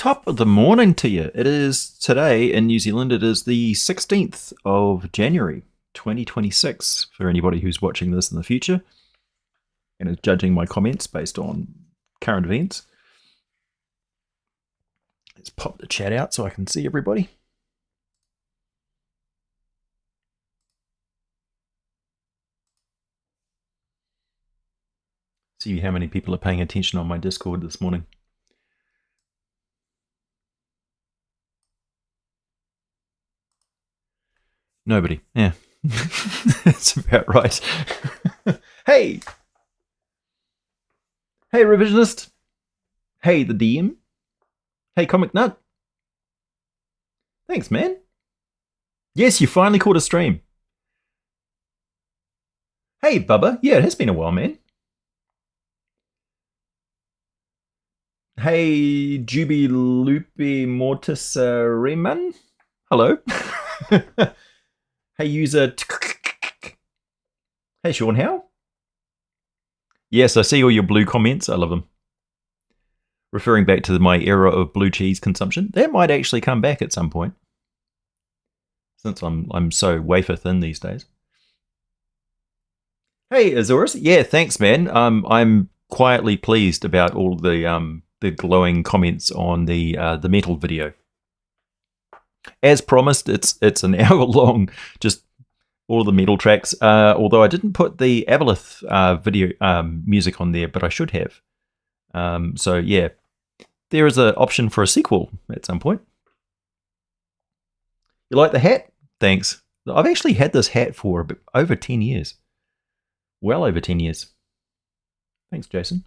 Top of the morning to you. It is today in New Zealand, it is the 16th of January 2026 for anybody who's watching this in the future and is judging my comments based on current events. Let's pop the chat out so I can see everybody. See how many people are paying attention on my Discord this morning. Nobody. Yeah. That's about right. Hey! Hey, Revisionist! Hey, the DM! Hey, Comic Nut! Thanks, man! Yes, you finally caught a stream. Hey, Bubba! Yeah, it has been a while, man. Hey, Jubilupi Mortis Riemann. Hello. Hey, user. Hey, Sean Howe. Yes, I see all your blue comments. I love them. Referring back to my era of blue cheese consumption. That might actually come back at some point. Since I'm so wafer thin these days. Hey, Azorus. Yeah, thanks, man. I'm quietly pleased about all the glowing comments on the metal video. As promised, it's an hour long, just all the metal tracks. Although I didn't put the Aboleth video music on there, but I should have. So yeah, there is an option for a sequel at some point. You like the hat? Thanks. I've actually had this hat for over 10 years. Well over 10 years. Thanks, Jason.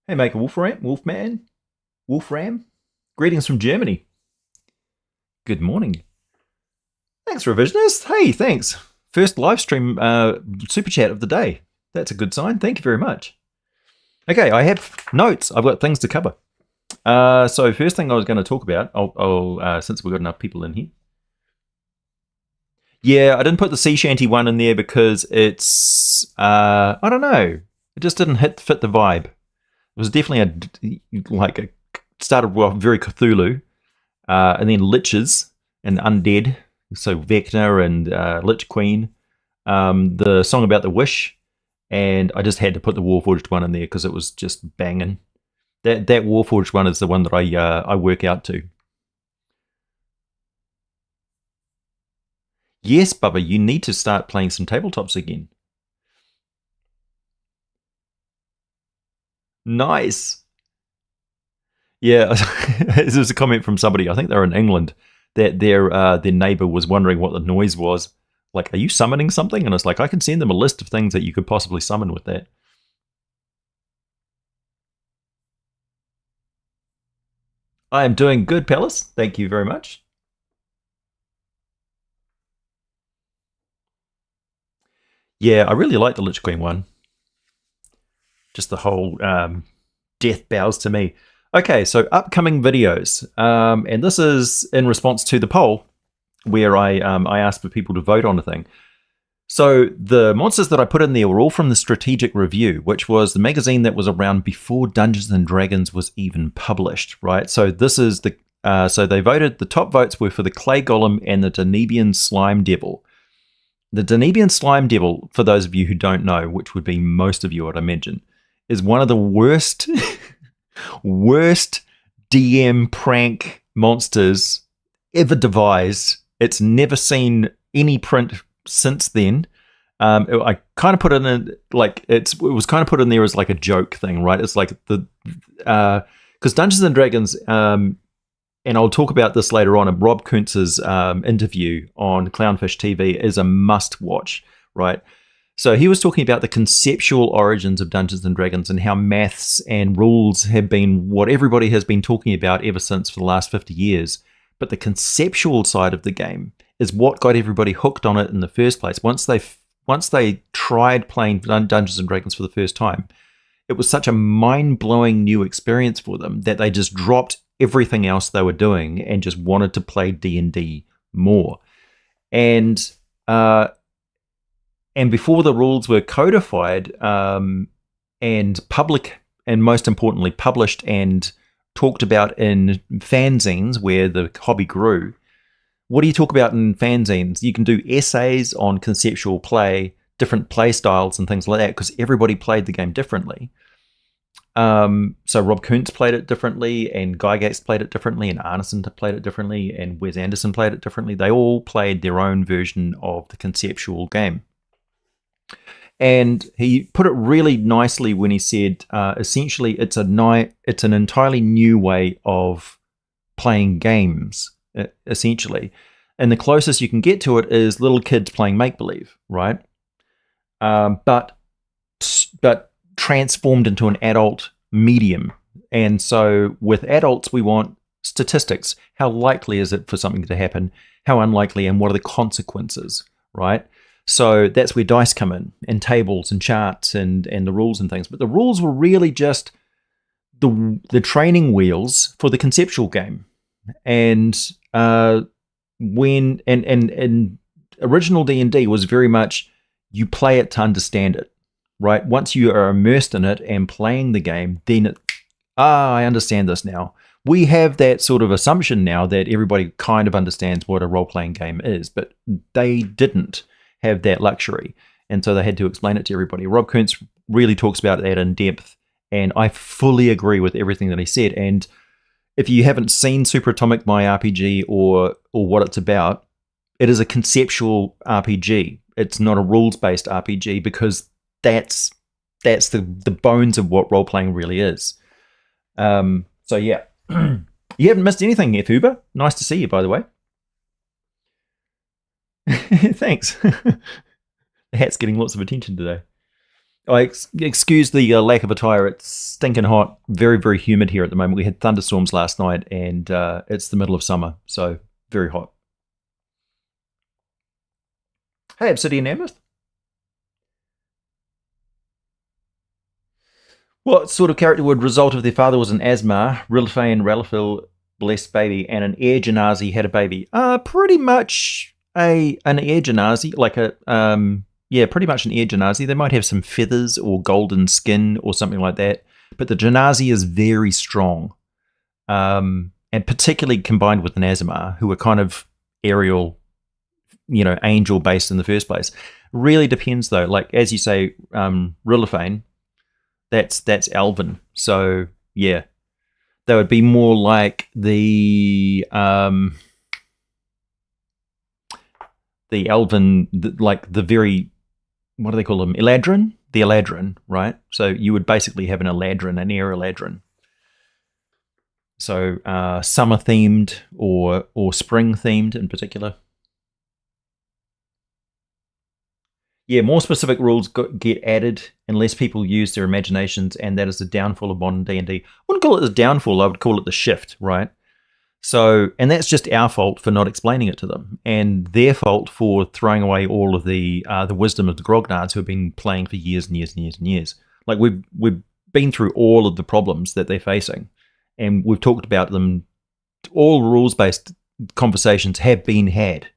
Hey, Maker Wolfram. Greetings from Germany. Good morning. Thanks, Revisionist. Hey, thanks. First live stream super chat of the day. That's a good sign. Thank you very much. Okay, I have notes. I've got things to cover. So first thing I was going to talk about, I'll since we've got enough people in here. Yeah, I didn't put the sea shanty one in there because it's, I don't know. It just didn't fit the vibe. It was definitely started off very Cthulhu, and then liches and undead, so Vecna and Lich Queen, the song about the wish, and I just had to put the Warforged one in there because it was just banging. That Warforged one is the one that I work out to. Yes, Bubba, you need to start playing some tabletops again. Nice. Yeah, this was a comment from somebody, I think they're in England, that their neighbor was wondering what the noise was. Like, are you summoning something? And it's like, I can send them a list of things that you could possibly summon with that. I am doing good, Palace. Thank you very much. Yeah, I really like the Lich Queen one. Just the whole death bows to me. Okay, so upcoming videos, and this is in response to the poll where I asked for people to vote on a thing. So the monsters that I put in there were all from the Strategic Review, which was the magazine that was around before Dungeons and Dragons was even published, right? So this is the so they voted. The top votes were for the Clay Golem and the Danebian Slime Devil. The Danebian Slime Devil, for those of you who don't know, which would be most of you, I'd imagine, is one of the worst DM prank monsters ever devised. It's never seen any print since then. I kind of put it in like it was kind of put in there as like a joke thing, right? It's like the because Dungeons and Dragons, and I'll talk about this later on in Rob Kuntz's interview on Clownfish TV, is a must watch, right? So he was talking about the conceptual origins of Dungeons and Dragons and how maths and rules have been what everybody has been talking about ever since for the last 50 years. But the conceptual side of the game is what got everybody hooked on it in the first place. Once they tried playing Dungeons and Dragons for the first time, it was such a mind-blowing new experience for them that they just dropped everything else they were doing and just wanted to play D&D more. And before the rules were codified and public and most importantly, published and talked about in fanzines where the hobby grew. What do you talk about in fanzines? You can do essays on conceptual play, different play styles and things like that, because everybody played the game differently. So Rob Kuntz played it differently, and Gygax played it differently, and Arneson played it differently, and Wes Anderson played it differently. They all played their own version of the conceptual game. And he put it really nicely when he said, essentially, it's an entirely new way of playing games, essentially. And the closest you can get to it is little kids playing make-believe, right? But transformed into an adult medium. And so with adults, we want statistics. How likely is it for something to happen? How unlikely, and what are the consequences, right? So that's where dice come in, and tables and charts and the rules and things. But the rules were really just the training wheels for the conceptual game. And when original D&D was very much, you play it to understand it, right? Once you are immersed in it and playing the game, then I understand this now. We have that sort of assumption now that everybody kind of understands what a role-playing game is, but they didn't have that luxury, and so they had to explain it to everybody. Rob Kuntz really talks about that in depth, and I fully agree with everything that he said. And if you haven't seen Super Atomic My RPG or what it's about, it is a conceptual RPG. It's not a rules-based RPG, because that's the bones of what role-playing really is. So yeah. You haven't missed anything, F. Huber. Nice to see you, by the way. Thanks. The hat's getting lots of attention today. Excuse the lack of attire. It's stinking hot. Very, very humid here at the moment. We had thunderstorms last night, and it's the middle of summer, so very hot. Hey, Obsidian Mammoth. What sort of character would result if their father was an Asmar, Rilfain, Ralphil, blessed baby, and an Air Genasi had a baby? Pretty much an Air Genasi, pretty much an Air Genasi. They might have some feathers or golden skin or something like that, but the Genasi is very strong, and particularly combined with an Asmar, who are kind of aerial, angel based in the first place. Really depends though. Like as you say, Rilfain. That's Elven. So yeah, that would be more like the Elven, the very, what do they call them? Eladrin? The Eladrin, right? So you would basically have an Eladrin, an Air Eladrin. So summer themed or spring themed in particular. Yeah, more specific rules get added unless people use their imaginations, and that is the downfall of modern D&D. I wouldn't call it the downfall, I would call it the shift, right? So, and that's just our fault for not explaining it to them, and their fault for throwing away all of the wisdom of the grognards who have been playing for years and years and years and years. Like we've been through all of the problems that they're facing, and we've talked about them. All rules-based conversations have been had.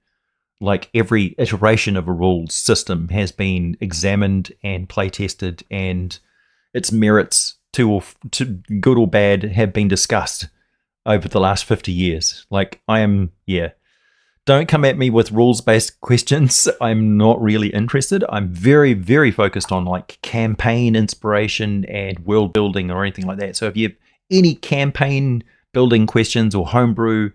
Like every iteration of a rules system has been examined and play tested, and its merits, to good or bad, have been discussed over the last 50 years. Like don't come at me with rules-based questions. I'm not really interested. I'm very, very focused on like campaign inspiration and world building or anything like that. So if you have any campaign building questions or homebrew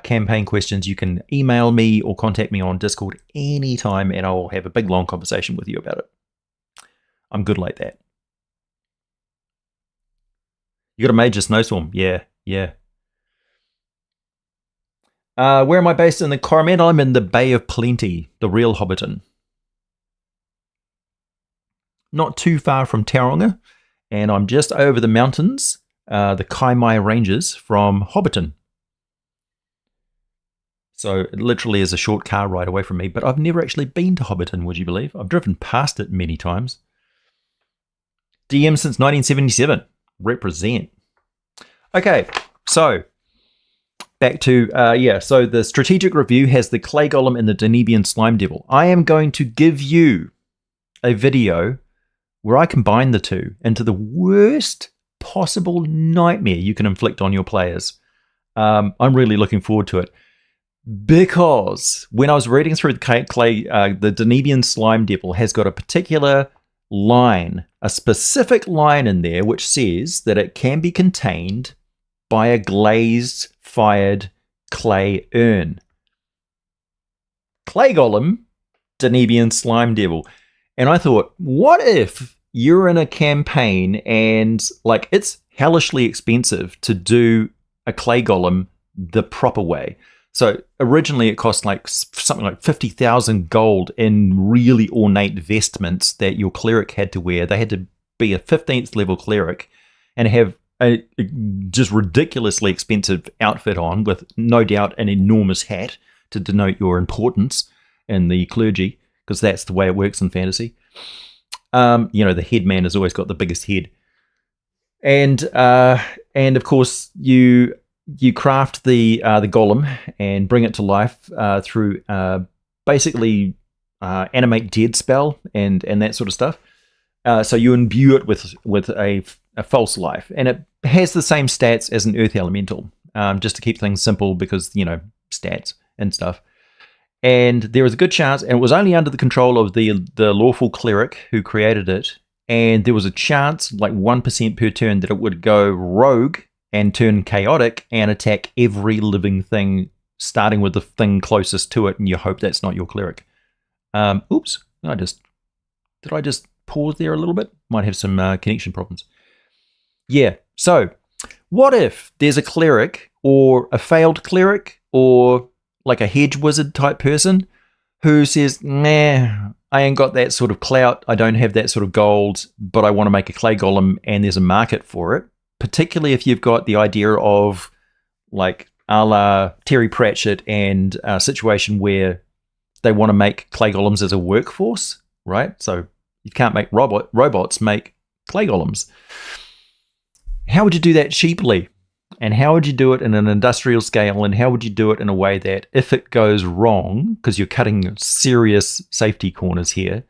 campaign questions, you can email me or contact me on Discord anytime, and I'll have a big long conversation with you about it. I'm good like that. You got a major snowstorm? Yeah. Where am I based? In the Coromandel? I'm in the Bay of Plenty, the real Hobbiton. Not too far from Tauranga, and I'm just over the mountains, the Kaimai Ranges from Hobbiton. So it literally is a short car ride away from me, but I've never actually been to Hobbiton, would you believe? I've driven past it many times. DM since 1977. Represent. Okay, so back to, so the strategic review has the Clay Golem and the D&Dbeyond Slime Devil. I am going to give you a video where I combine the two into the worst possible nightmare you can inflict on your players. I'm really looking forward to it. Because when I was reading through the D&Beyond Slime Devil has got a particular line, a specific line in there, which says that it can be contained by a glazed, fired clay urn. Clay Golem, D&Beyond Slime Devil. And I thought, what if you're in a campaign and like it's hellishly expensive to do a clay golem the proper way? So originally it cost like something like 50,000 gold in really ornate vestments that your cleric had to wear. They had to be a 15th level cleric and have a just ridiculously expensive outfit on with no doubt an enormous hat to denote your importance in the clergy, because that's the way it works in fantasy. The head man has always got the biggest head. And of course you craft the golem and bring it to life through basically animate dead spell and that sort of stuff. So you imbue it with a false life, and it has the same stats as an earth elemental, just to keep things simple because stats and stuff. And there is a good chance, and it was only under the control of the lawful cleric who created it, and there was a chance, like 1% per turn, that it would go rogue and turn chaotic and attack every living thing, starting with the thing closest to it, and you hope that's not your cleric. Oops, did I just pause there a little bit? Might have some connection problems. Yeah, so what if there's a cleric or a failed cleric or like a hedge wizard type person who says, nah, I ain't got that sort of clout, I don't have that sort of gold, but I want to make a clay golem and there's a market for it. Particularly if you've got the idea of like a la Terry Pratchett and a situation where they want to make clay golems as a workforce, right? So you can't make robots make clay golems. How would you do that cheaply? And how would you do it in an industrial scale? And how would you do it in a way that if it goes wrong, because you're cutting serious safety corners here,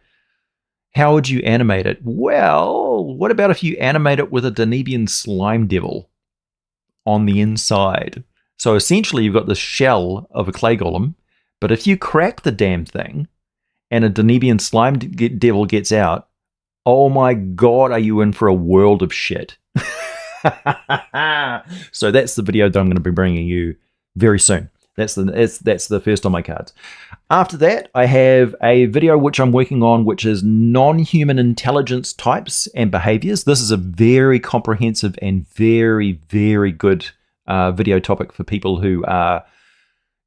how would you animate it? Well, what about if you animate it with a D&Beyond Slime Devil on the inside? So essentially you've got the shell of a clay golem, but if you crack the damn thing and a D&Beyond Slime Devil gets out, oh my god, are you in for a world of shit. So that's the video that I'm going to be bringing you very soon. That's the first on my cards. After that, I have a video which I'm working on, which is non-human intelligence types and behaviors. This is a very comprehensive and very, very good video topic for people who are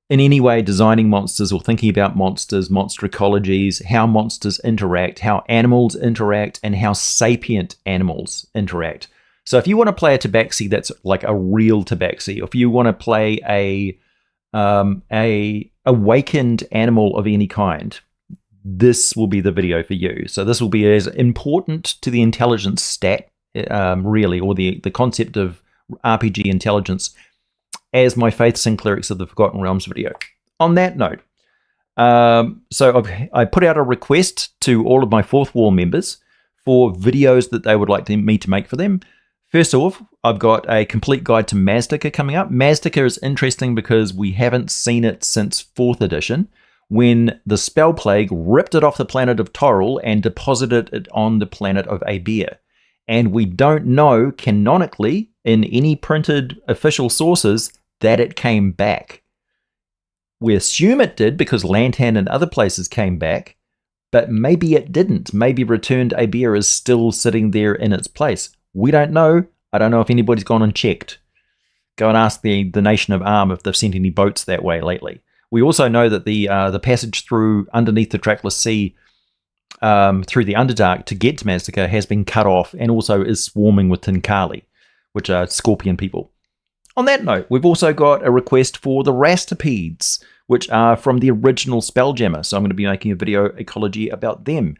in any way designing monsters or thinking about monsters, monster ecologies, how monsters interact, how animals interact, and how sapient animals interact. So if you want to play a tabaxi that's like a real tabaxi, if you want to play a awakened animal of any kind, this will be the video for you. So this will be as important to the intelligence stat, really, or the concept of RPG intelligence, as my Faiths and Clerics of the Forgotten Realms video. On that note, so I put out a request to all of my Fourth Wall members for videos that they would like me to make for them. First off, I've got a complete guide to Mazdaker coming up. Mazdaker is interesting because we haven't seen it since 4th edition, when the Spell Plague ripped it off the planet of Toril and deposited it on the planet of Abir. And we don't know canonically in any printed official sources that it came back. We assume it did because Lantan and other places came back, but maybe it didn't. Maybe Returned Abir is still sitting there in its place. We don't know. I don't know if anybody's gone and checked. Go and ask the Nation of Arm if they've sent any boats that way lately. We also know that the passage through underneath the Trackless Sea through the Underdark to get to Mazdaker has been cut off and also is swarming with Tinkali, which are scorpion people. On that note, we've also got a request for the Rastipedes, which are from the original Spelljammer, so I'm going to be making a video ecology about them.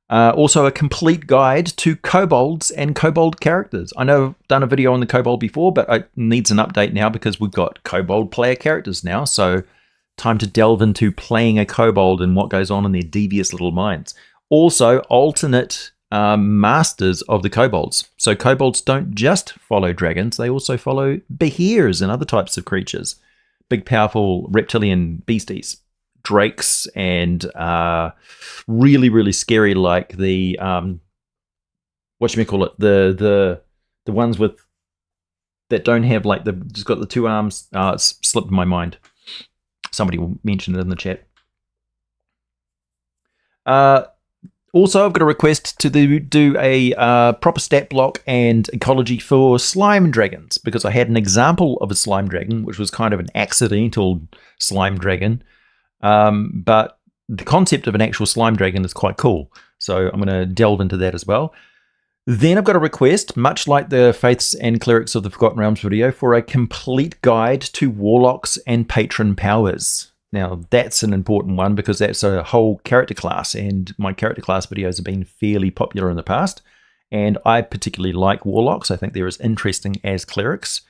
Also a complete guide to kobolds and kobold characters. I know I've done a video on the kobold before, but it needs an update now because we've got kobold player characters now, so time to delve into playing a kobold and what goes on in their devious little minds. Also, alternate masters of the kobolds. So kobolds don't just follow dragons, they also follow behears and other types of creatures. Big, powerful reptilian beasties. Drakes and really, really scary, like the, whatchamacallit, the ones with, that don't have, like, just got the two arms. It's slipped my mind. Somebody will mention it in the chat. Also, I've got a request to do a proper stat block and ecology for slime dragons, because I had an example of a slime dragon, which was kind of an accidental slime dragon. But the concept of an actual slime dragon is quite cool. So I'm going to delve into that as well. Then I've got a request, much like the Faiths and Clerics of the Forgotten Realms video, for a complete guide to Warlocks and Patron powers. Now, that's an important one because that's a whole character class, and my character class videos have been fairly popular in the past, and I particularly like Warlocks. I think they're as interesting as Clerics,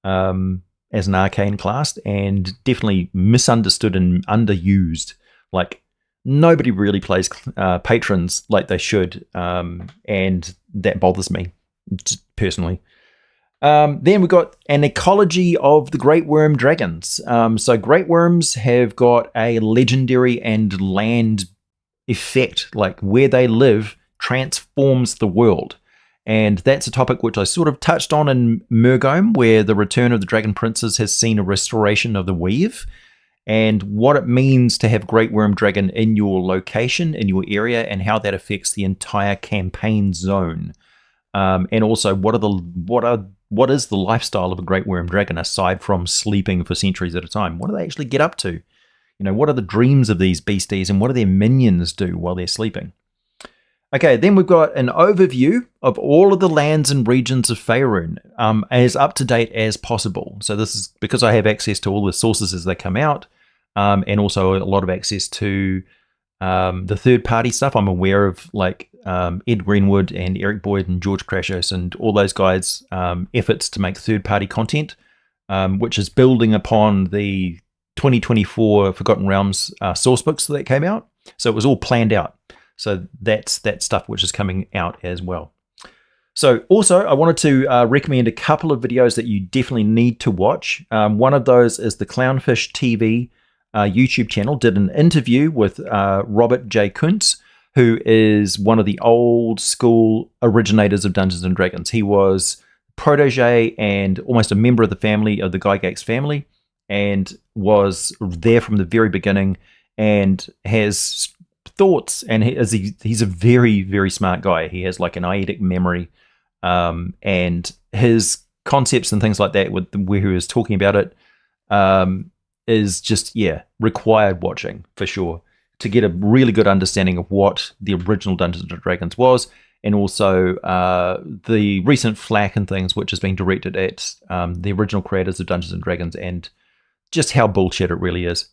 as an arcane class, and definitely misunderstood and underused. Like, nobody really plays patrons like they should, and that bothers me, just personally. Then we've got an ecology of the Great Worm dragons. So Great Worms have got a legendary and land effect, like where they live transforms the world. And that's a topic which I sort of touched on in Murgome, where the Return of the Dragon Princes has seen a restoration of the weave, and what it means to have Great Worm Dragon in your location, in your area, and how that affects the entire campaign zone. And also, what is the lifestyle of a Great Worm Dragon aside from sleeping for centuries at a time? What do they actually get up to? You know, what are the dreams of these beasties, and what do their minions do while they're sleeping? Okay, then we've got an overview of all of the lands and regions of Faerun, as up to date as possible. So this is because I have access to all the sources as they come out, and also a lot of access to the third-party stuff. I'm aware of, like, Ed Greenwood and Eric Boyd and George Krashos and all those guys' efforts to make third-party content, which is building upon the 2024 Forgotten Realms source books that came out. So it was all planned out. So that's that stuff which is coming out as well. So also, I wanted to recommend a couple of videos that you definitely need to watch. One of those is the Clownfish TV YouTube channel did an interview with Robert J. Kuntz, who is one of the old school originators of Dungeons and Dragons. He was protege and almost a member of the family, of the Gygax family, and was there from the very beginning, and has thoughts, and he's a very, very smart guy. He has like an eidetic memory, and his concepts and things like that, with where he was talking about it, is just, yeah, required watching for sure to get a really good understanding of what the original Dungeons and Dragons was, and also the recent flack and things which has been directed at the original creators of Dungeons and Dragons, and just how bullshit it really is.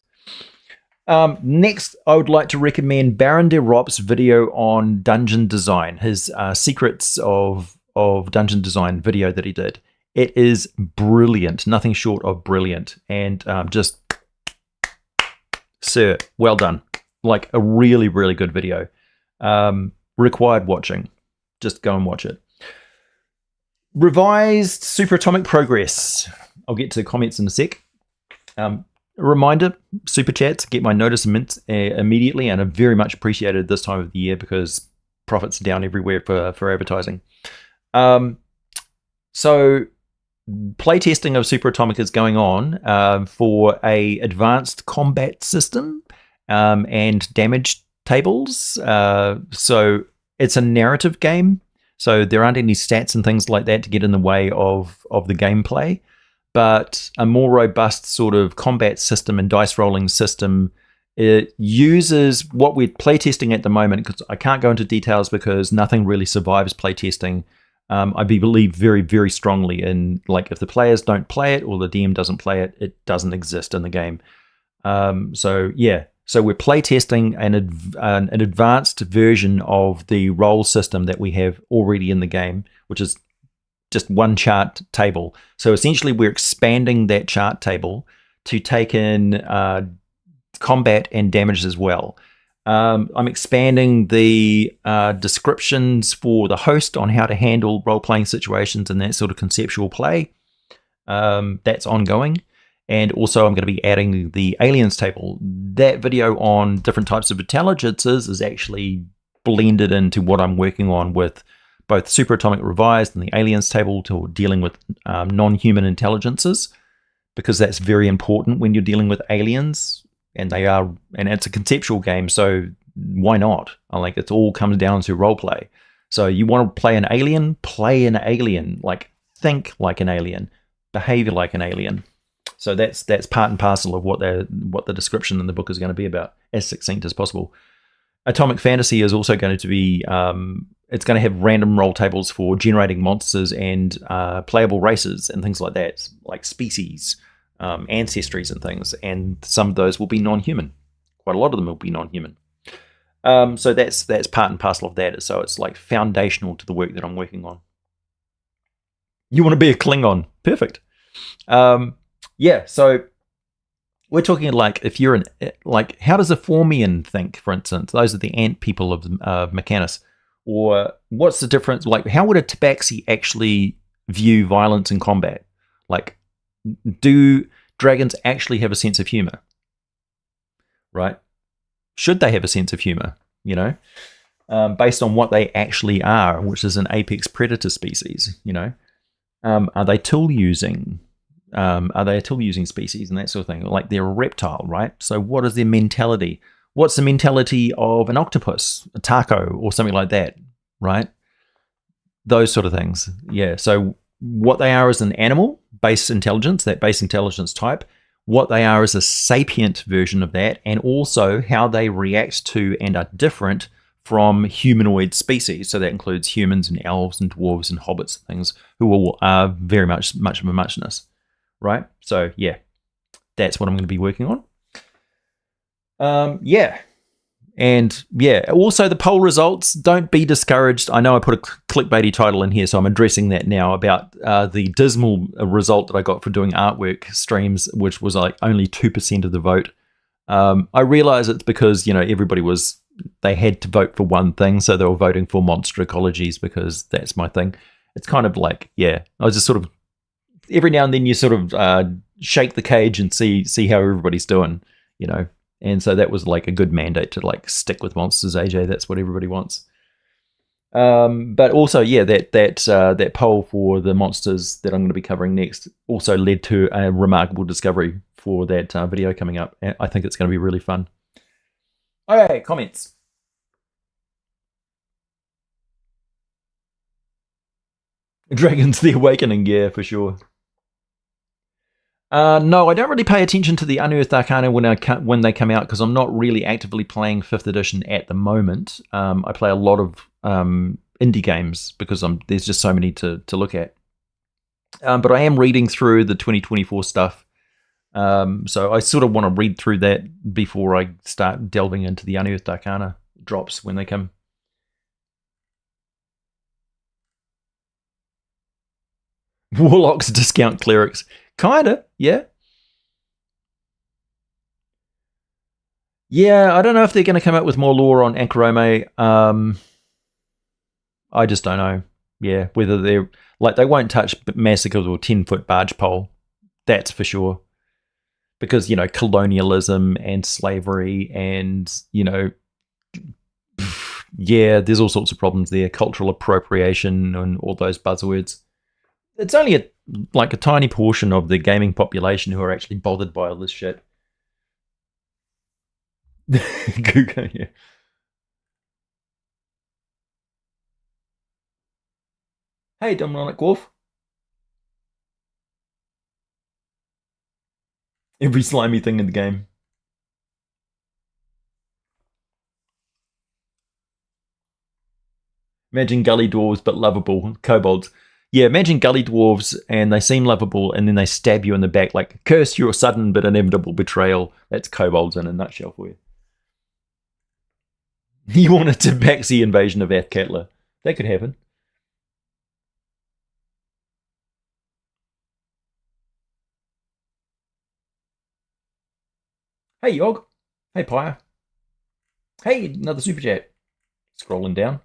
Next, I would like to recommend Baron de Rop's video on dungeon design, his Secrets of Dungeon Design video that he did. It is brilliant, nothing short of brilliant, and just, sir, well done. Like a really, really good video. Required watching. Just go and watch it. Revised Superatomic Progress. I'll get to the comments in a sec. A reminder, super chats get my notice immediately, and are very much appreciated this time of the year because profits are down everywhere for advertising. So playtesting of Superatomic is going on for a advanced combat system and damage tables. So it's a narrative game, so there aren't any stats and things like that to get in the way of the gameplay. But a more robust sort of combat system and dice rolling system. It uses what we're playtesting at the moment, because I can't go into details because nothing really survives playtesting. I believe very, very strongly in, like, if the players don't play it or the DM doesn't play it, it doesn't exist in the game. So yeah, so we're playtesting an advanced version of the role system that we have already in the game, which is just one chart table. So essentially we're expanding that chart table to take in combat and damage as well. I'm expanding the descriptions for the host on how to handle role-playing situations and that sort of conceptual play. That's ongoing. And also I'm going to be adding the aliens table. That video on different types of intelligences is actually blended into what I'm working on with both Superatomic Revised and the aliens table to dealing with non-human intelligences, because that's very important when you're dealing with aliens, and it's a conceptual game, so why not? I like it all comes down to role play. So you want to play an alien, like think like an alien, behave like an alien. So that's part and parcel of what the description in the book is going to be about, as succinct as possible. Atomic Fantasy is also going to be it's going to have random roll tables for generating monsters and playable races and things like that, like species, ancestries and things, and some of those will be non-human. Quite a lot of them will be non-human. So that's part and parcel of that. So it's like foundational to the work that I'm working on. You want to be a Klingon? Perfect. Yeah, so we're talking like if you're like, how does a Formian think, for instance? Those are the ant people of Mechanus. Or what's the difference? Like, how would a tabaxi actually view violence in combat? Like, do dragons actually have a sense of humor? Right? Should they have a sense of humor? You know, based on what they actually are, which is an apex predator species. You know, are they tool using? Are they a tool using species and that sort of thing? Like they're a reptile, right? So what is their mentality? What's the mentality of an octopus, a taco, or something like that, right? Those sort of things. Yeah. So what they are as an animal, base intelligence, that base intelligence type, what they are as a sapient version of that, and also how they react to and are different from humanoid species. So that includes humans and elves and dwarves and hobbits and things who all are very much of a muchness, right? So yeah, that's what I'm going to be working on. Yeah. And yeah, also the poll results, don't be discouraged. I know I put a clickbaity title in here, so I'm addressing that now about the dismal result that I got for doing artwork streams, which was like only 2% of the vote. I realize it's because, you know, they had to vote for one thing, so they were voting for monster ecologies because that's my thing. It's kind of like, yeah, I was just sort of, every now and then you sort of shake the cage and see how everybody's doing, you know. And so that was like a good mandate to like stick with monsters, AJ. That's what everybody wants. But also, yeah, that poll for the monsters that I'm going to be covering next also led to a remarkable discovery for that video coming up. I think it's going to be really fun. Okay, comments. Dragons: The Awakening, yeah, for sure. No, I don't really pay attention to the Unearthed Arcana when they come out because I'm not really actively playing 5th edition at the moment. I play a lot of indie games because there's just so many to look at. But I am reading through the 2024 stuff. So I sort of want to read through that before I start delving into the Unearthed Arcana drops when they come. Warlocks discount clerics. Kinda, yeah. Yeah, I don't know if they're going to come out with more lore on Ankarome. I just don't know. Yeah, whether they're like, they won't touch massacres or 10-foot barge pole. That's for sure. Because, you know, colonialism and slavery and, you know, yeah, there's all sorts of problems there. Cultural appropriation and all those buzzwords. It's only a tiny portion of the gaming population who are actually bothered by all this shit. Google, yeah. Hey, Dominic Wolf. Every slimy thing in the game. Imagine gully dwarves but lovable kobolds. Yeah, imagine gully dwarves and they seem lovable and then they stab you in the back like, curse your sudden but inevitable betrayal. That's kobolds in a nutshell for you. You want a tabaxi invasion of Athkatla. That could happen. Hey, Yog. Hey, Pyre. Hey, another super chat. Scrolling down.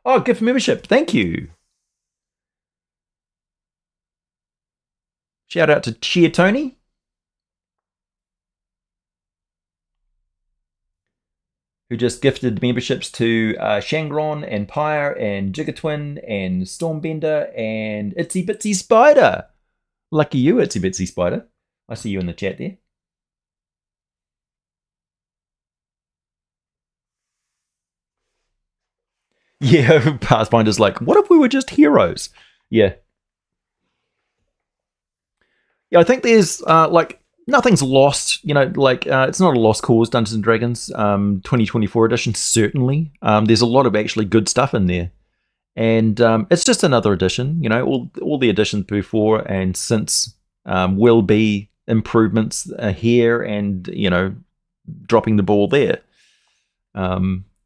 Oh, gift membership. Thank you. Shout out to Cheer Tony. Who just gifted memberships to Shangron and Pyre and Jigatwin and Stormbender and Itsy Bitsy Spider. Lucky you, Itsy Bitsy Spider. I see you in the chat there. Yeah, Pathfinder's like, what if we were just heroes? Yeah. Yeah, I think there's nothing's lost. It's not a lost cause. Dungeons and Dragons 2024 edition certainly. There's a lot of actually good stuff in there, and it's just another edition. All the editions before and since will be improvements here, and dropping the ball there.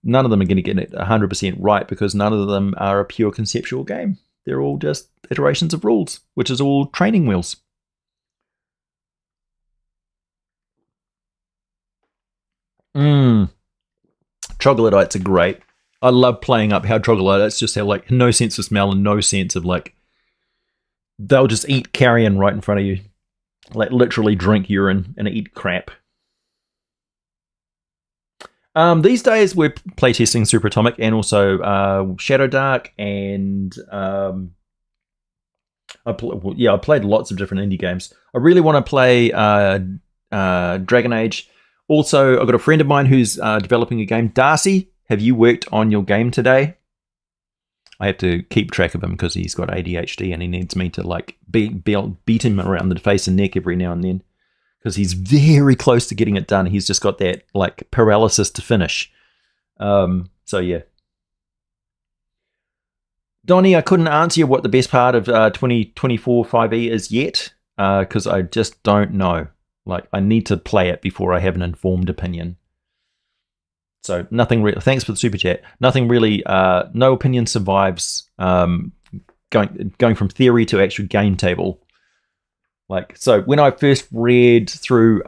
None of them are going to get it 100% right because none of them are a pure conceptual game. They're all just iterations of rules, which is all training wheels. Troglodytes are great. I love playing up how troglodytes just have like no sense of smell and no sense of like they'll just eat carrion right in front of you, like literally drink urine and eat crap. These days we're playtesting Super Atomic and also Shadow Dark, and I played lots of different indie games. I really want to play Dragon Age. Also, I've got a friend of mine who's developing a game. Darcy, have you worked on your game today? I have to keep track of him because he's got ADHD and he needs me to like beat him around the face and neck every now and then because he's very close to getting it done. He's just got that like paralysis to finish. So yeah. Donnie, I couldn't answer you what the best part of 2024 5e is yet because I just don't know. Like, I need to play it before I have an informed opinion. So nothing really. Thanks for the super chat. Nothing really. No opinion survives. Going from theory to actual game table. Like, so when I first read through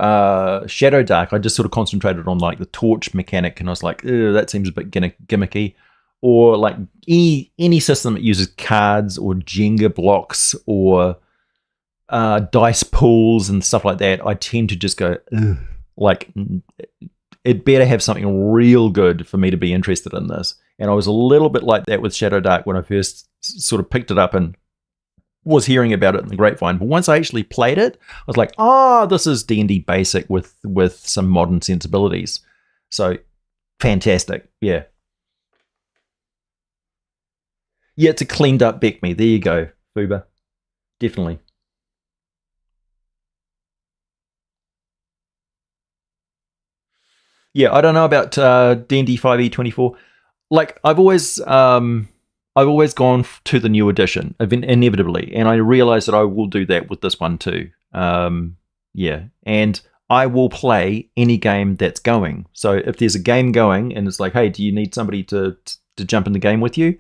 Shadow Dark, I just sort of concentrated on like the torch mechanic, and I was like, that seems a bit gimmicky. Or like any system that uses cards or Jenga blocks or dice pools and stuff like that, I tend to just go, ugh. Like, it better have something real good for me to be interested in this. And I was a little bit like that with Shadow Dark when I first sort of picked it up and was hearing about it in the grapevine. But once I actually played it, I was like, this is D&D basic with some modern sensibilities. So, fantastic. Yeah. Yeah, it's a cleaned up Beckme. There you go, Fuba. Definitely. Yeah, I don't know about D&D 5e24. Like, I've always gone to the new edition, inevitably, and I realize that I will do that with this one too. Yeah, and I will play any game that's going. So if there's a game going and it's like, hey, do you need somebody to jump in the game with you?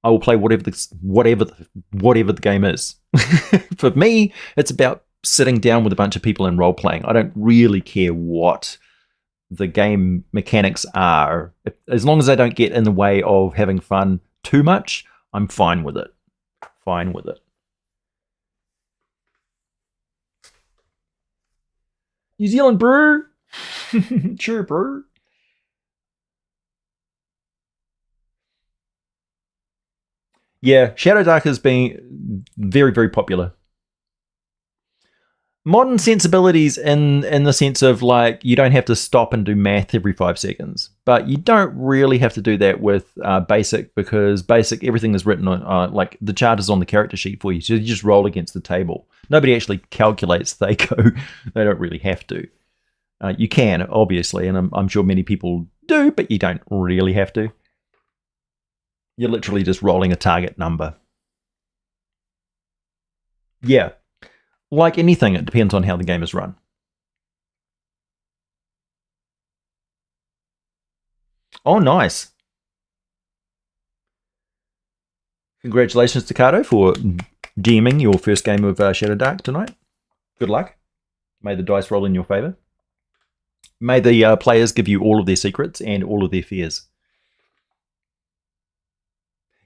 I will play whatever the game is. For me, it's about sitting down with a bunch of people and role playing. I don't really care what the game mechanics are. As long as I don't get in the way of having fun too much, I'm fine with it. Fine with it. New Zealand brew. Sure, brew. Yeah, Shadow Dark has been very, very popular. Modern sensibilities in the sense of like you don't have to stop and do math every 5 seconds, but you don't really have to do that with basic, because basic, everything is written on like the chart is on the character sheet for you, so you just roll against the table. Nobody actually calculates. They don't really have to. You can, obviously, and I'm sure many people do, but you don't really have to. You're literally just rolling a target number. Yeah. Like anything, it depends on how the game is run. Oh, nice. Congratulations, Staccato, for DMing your first game of Shadow Dark tonight. Good luck. May the dice roll in your favor. May the players give you all of their secrets and all of their fears.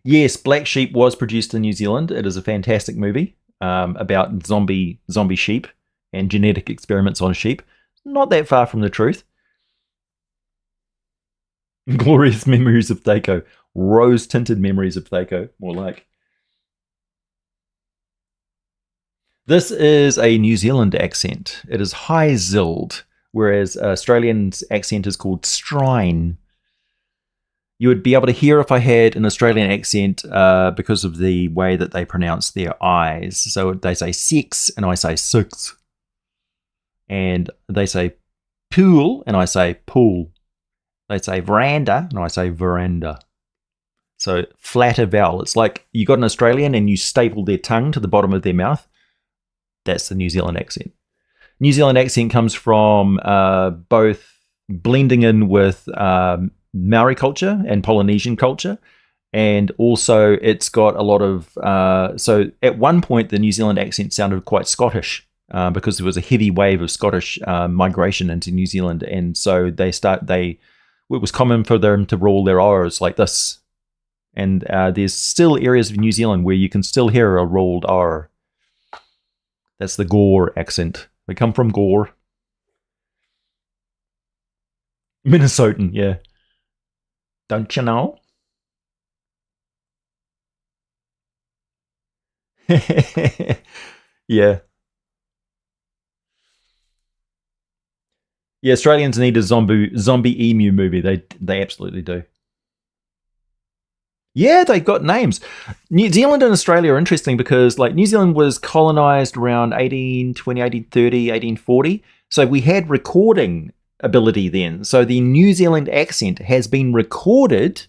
Yes, Black Sheep was produced in New Zealand. It is a fantastic movie about zombie sheep and genetic experiments on sheep. Not that far from the truth. Glorious memories of Thaco. Rose-tinted memories of Thaco, more like. This is a New Zealand accent. It is high-zilled, whereas Australian's accent is called strine. You would be able to hear if I had an Australian accent because of the way that they pronounce their I's. So they say sex, and I say six. And they say pool, and I say pool. They say veranda, and I say veranda. So flatter vowel. It's like you got an Australian and you staple their tongue to the bottom of their mouth. That's the New Zealand accent. New Zealand accent comes from both blending in with Maori culture and Polynesian culture, and also it's got a lot of so at one point the New Zealand accent sounded quite Scottish because there was a heavy wave of Scottish migration into New Zealand, and so it was common for them to roll their R's like this, and there's still areas of New Zealand where you can still hear a rolled R. That's the Gore accent. They come from Gore. Minnesotan, yeah. Don't you know? Yeah. Yeah, Australians need a zombie emu movie. They absolutely do. Yeah, they've got names. New Zealand and Australia are interesting because like New Zealand was colonized around 1820, 1830, 1840. So we had recording ability then. So the New Zealand accent has been recorded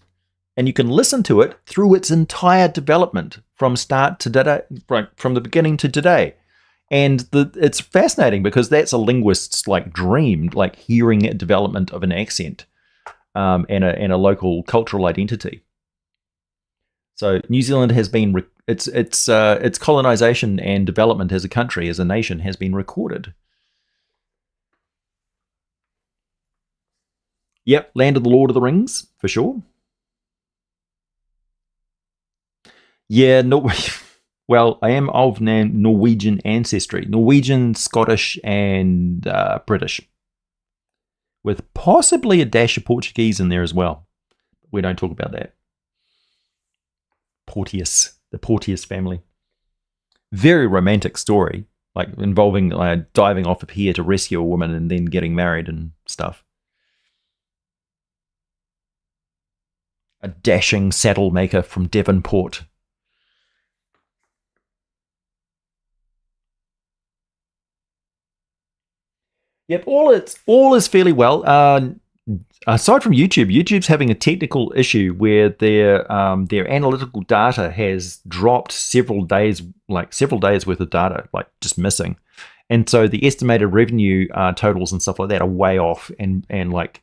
and you can listen to it through its entire development from start to today, right, from the beginning to today. And it's fascinating because that's a linguist's like dream, like hearing a development of an accent and a local cultural identity. So New Zealand has been its colonization and development as a country, as a nation, has been recorded. Yep, Land of the Lord of the Rings for sure. Yeah, no. Well, I am of Norwegian ancestry, Norwegian, Scottish, and British, with possibly a dash of Portuguese in there as well. We don't talk about that. Porteous, the Porteous family. Very romantic story, like involving diving off a pier to rescue a woman and then getting married and stuff. A dashing saddle maker from Devonport. Yep, all is fairly well. Aside from YouTube's having a technical issue where their analytical data has dropped several days worth of data, like just missing, and so the estimated revenue totals and stuff like that are way off and like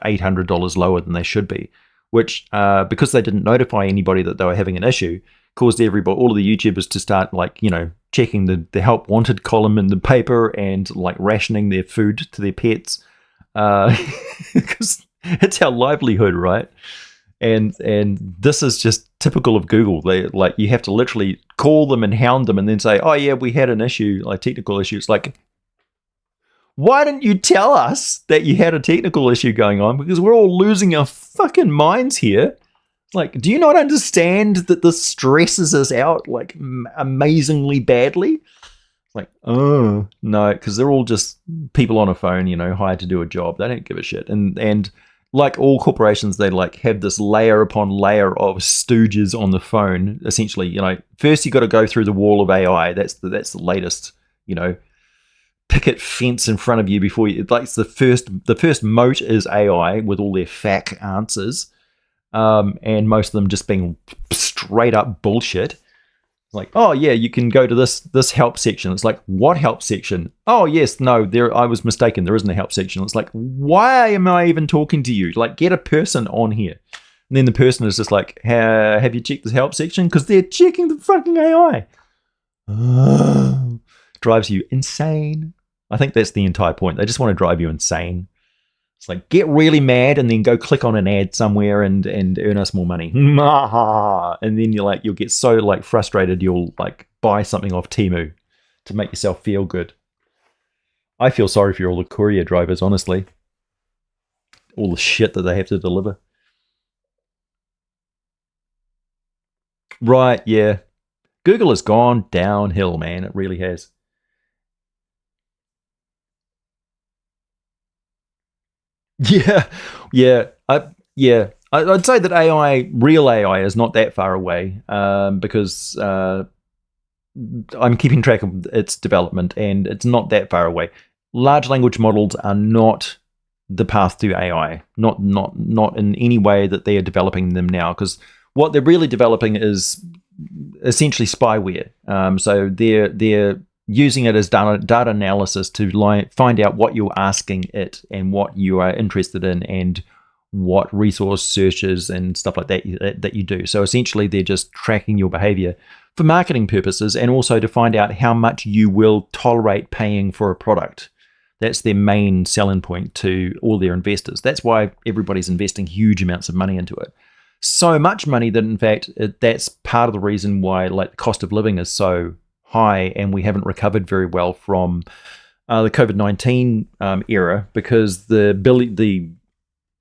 $800 lower than they should be, which because they didn't notify anybody that they were having an issue, caused all of the YouTubers to start checking the help wanted column in the paper and like rationing their food to their pets because it's our livelihood, right? And this is just typical of Google. They you have to literally call them and hound them and then say, oh yeah, we had an issue, like technical issues. Like, why didn't you tell us that you had a technical issue going on? Because we're all losing our fucking minds here. Like, do you not understand that this stresses us out like amazingly badly? Like, oh no, because they're all just people on a phone, hired to do a job. They don't give a shit. And like all corporations, they like have this layer upon layer of stooges on the phone. Essentially, first you got to go through the wall of AI. That's the latest, picket fence in front of you before you. Like the first moat is AI with all their FAQ answers. And most of them just being straight up bullshit. Like, oh yeah, you can go to this help section. It's like, what help section? Oh yes, no, I was mistaken. There isn't a help section. It's like, why am I even talking to you? Like, get a person on here. And then the person is just like, have you checked this help section? Because they're checking the fucking AI. Drives you insane. I think that's the entire point. They just want to drive you insane. It's like, get really mad and then go click on an ad somewhere and earn us more money. And then you'll get so like frustrated you'll like buy something off Temu to make yourself feel good. I feel sorry for all the courier drivers, honestly. All the shit that they have to deliver. Right, yeah. Google has gone downhill, man. It really has. Yeah, yeah, I'd say that real AI, is not that far away because I'm keeping track of its development, and it's not that far away. Large language models are not the path to AI, not in any way that they are developing them now, because what they're really developing is essentially spyware. So they're using it as data analysis to find out what you're asking it and what you are interested in and what resource searches and stuff like that you do. So essentially they're just tracking your behavior for marketing purposes, and also to find out how much you will tolerate paying for a product. That's their main selling point to all their investors. That's why everybody's investing huge amounts of money into it. So much money that, in fact, that's part of the reason why like the cost of living is so high, and we haven't recovered very well from the COVID-19 era, because the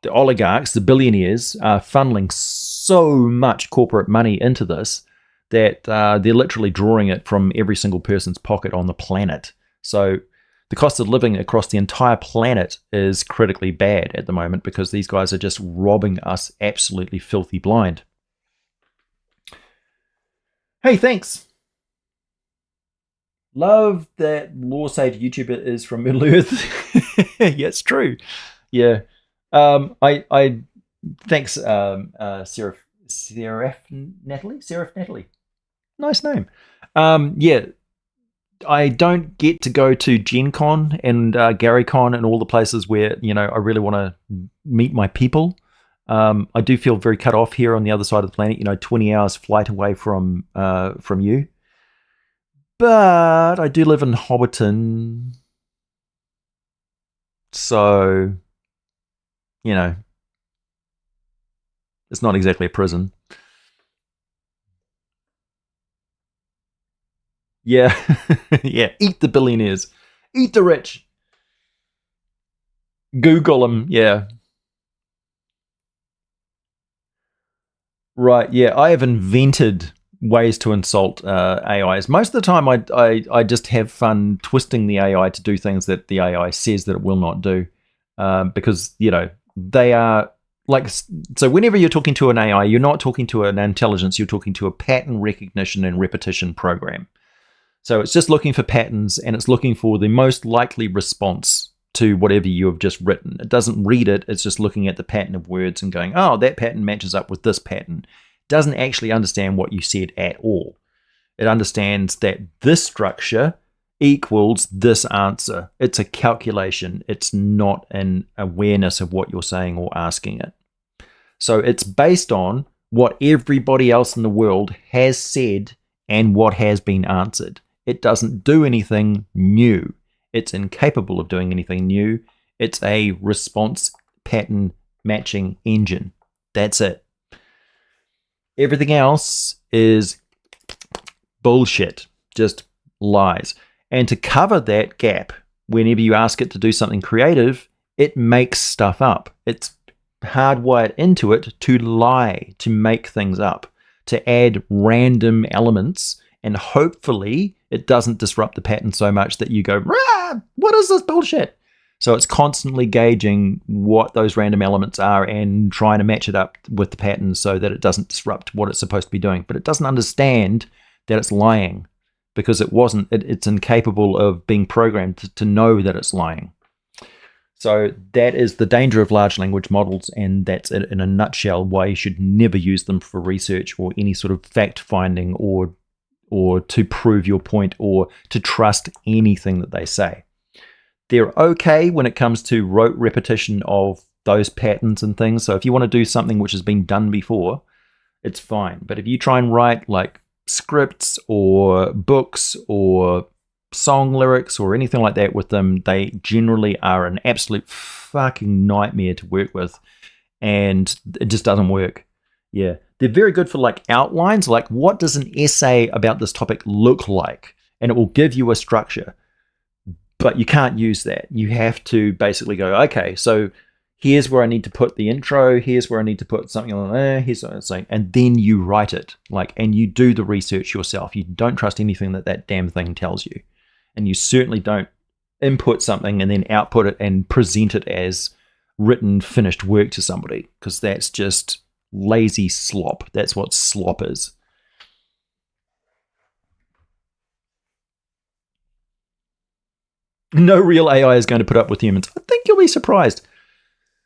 oligarchs, the billionaires, are funneling so much corporate money into this that they're literally drawing it from every single person's pocket on the planet. So the cost of living across the entire planet is critically bad at the moment, because these guys are just robbing us absolutely filthy blind. Hey, thanks. Love that Law Sage YouTuber is from Middle Earth. Yeah, it's true. Yeah. I thanks, Seraph Natalie. Nice name. Yeah, I don't get to go to Gen Con and GaryCon and all the places where, I really want to meet my people. I do feel very cut off here on the other side of the planet, 20 hours flight away from you. But I do live in Hobbiton, so, it's not exactly a prison. Yeah, yeah. Eat the billionaires, eat the rich. Google them. Yeah, right. Yeah, I have invented ways to insult AIs. Most of the time, I just have fun twisting the AI to do things that the AI says that it will not do, because they are like. So whenever you're talking to an AI, you're not talking to an intelligence. You're talking to a pattern recognition and repetition program. So it's just looking for patterns, and it's looking for the most likely response to whatever you have just written. It doesn't read it. It's just looking at the pattern of words and going, oh, that pattern matches up with this pattern. It doesn't actually understand what you said at all. It understands that this structure equals this answer. It's a calculation. It's not an awareness of what you're saying or asking it. So it's based on what everybody else in the world has said and what has been answered. It doesn't do anything new. It's incapable of doing anything new. It's a response pattern matching engine. That's it. Everything else is bullshit, just lies. And to cover that gap, whenever you ask it to do something creative, it makes stuff up. It's hardwired into it to lie, to make things up, to add random elements, and hopefully it doesn't disrupt the pattern so much that you go, rah, what is this bullshit? So it's constantly gauging what those random elements are and trying to match it up with the pattern so that it doesn't disrupt what it's supposed to be doing. But it doesn't understand that it's lying, because it's incapable of being programmed to know that it's lying. So that is the danger of large language models, and that's it in a nutshell why you should never use them for research or any sort of fact-finding or to prove your point or to trust anything that they say. They're okay when it comes to rote repetition of those patterns and things. So if you want to do something which has been done before, it's fine. But if you try and write like scripts or books or song lyrics or anything like that with them, they generally are an absolute fucking nightmare to work with, and it just doesn't work. Yeah, they're very good for like outlines, like what does an essay about this topic look like, and it will give you a structure. But you can't use that. You have to basically go, okay, so here's where I need to put the intro, here's where I need to put something on there, here's what I'm saying, and then you write it, like, and you do the research yourself. You don't trust anything that damn thing tells you, and you certainly don't input something and then output it and present it as written, finished work to somebody, because that's just lazy slop. That's what slop is. No real AI is going to put up with humans. I think you'll be surprised.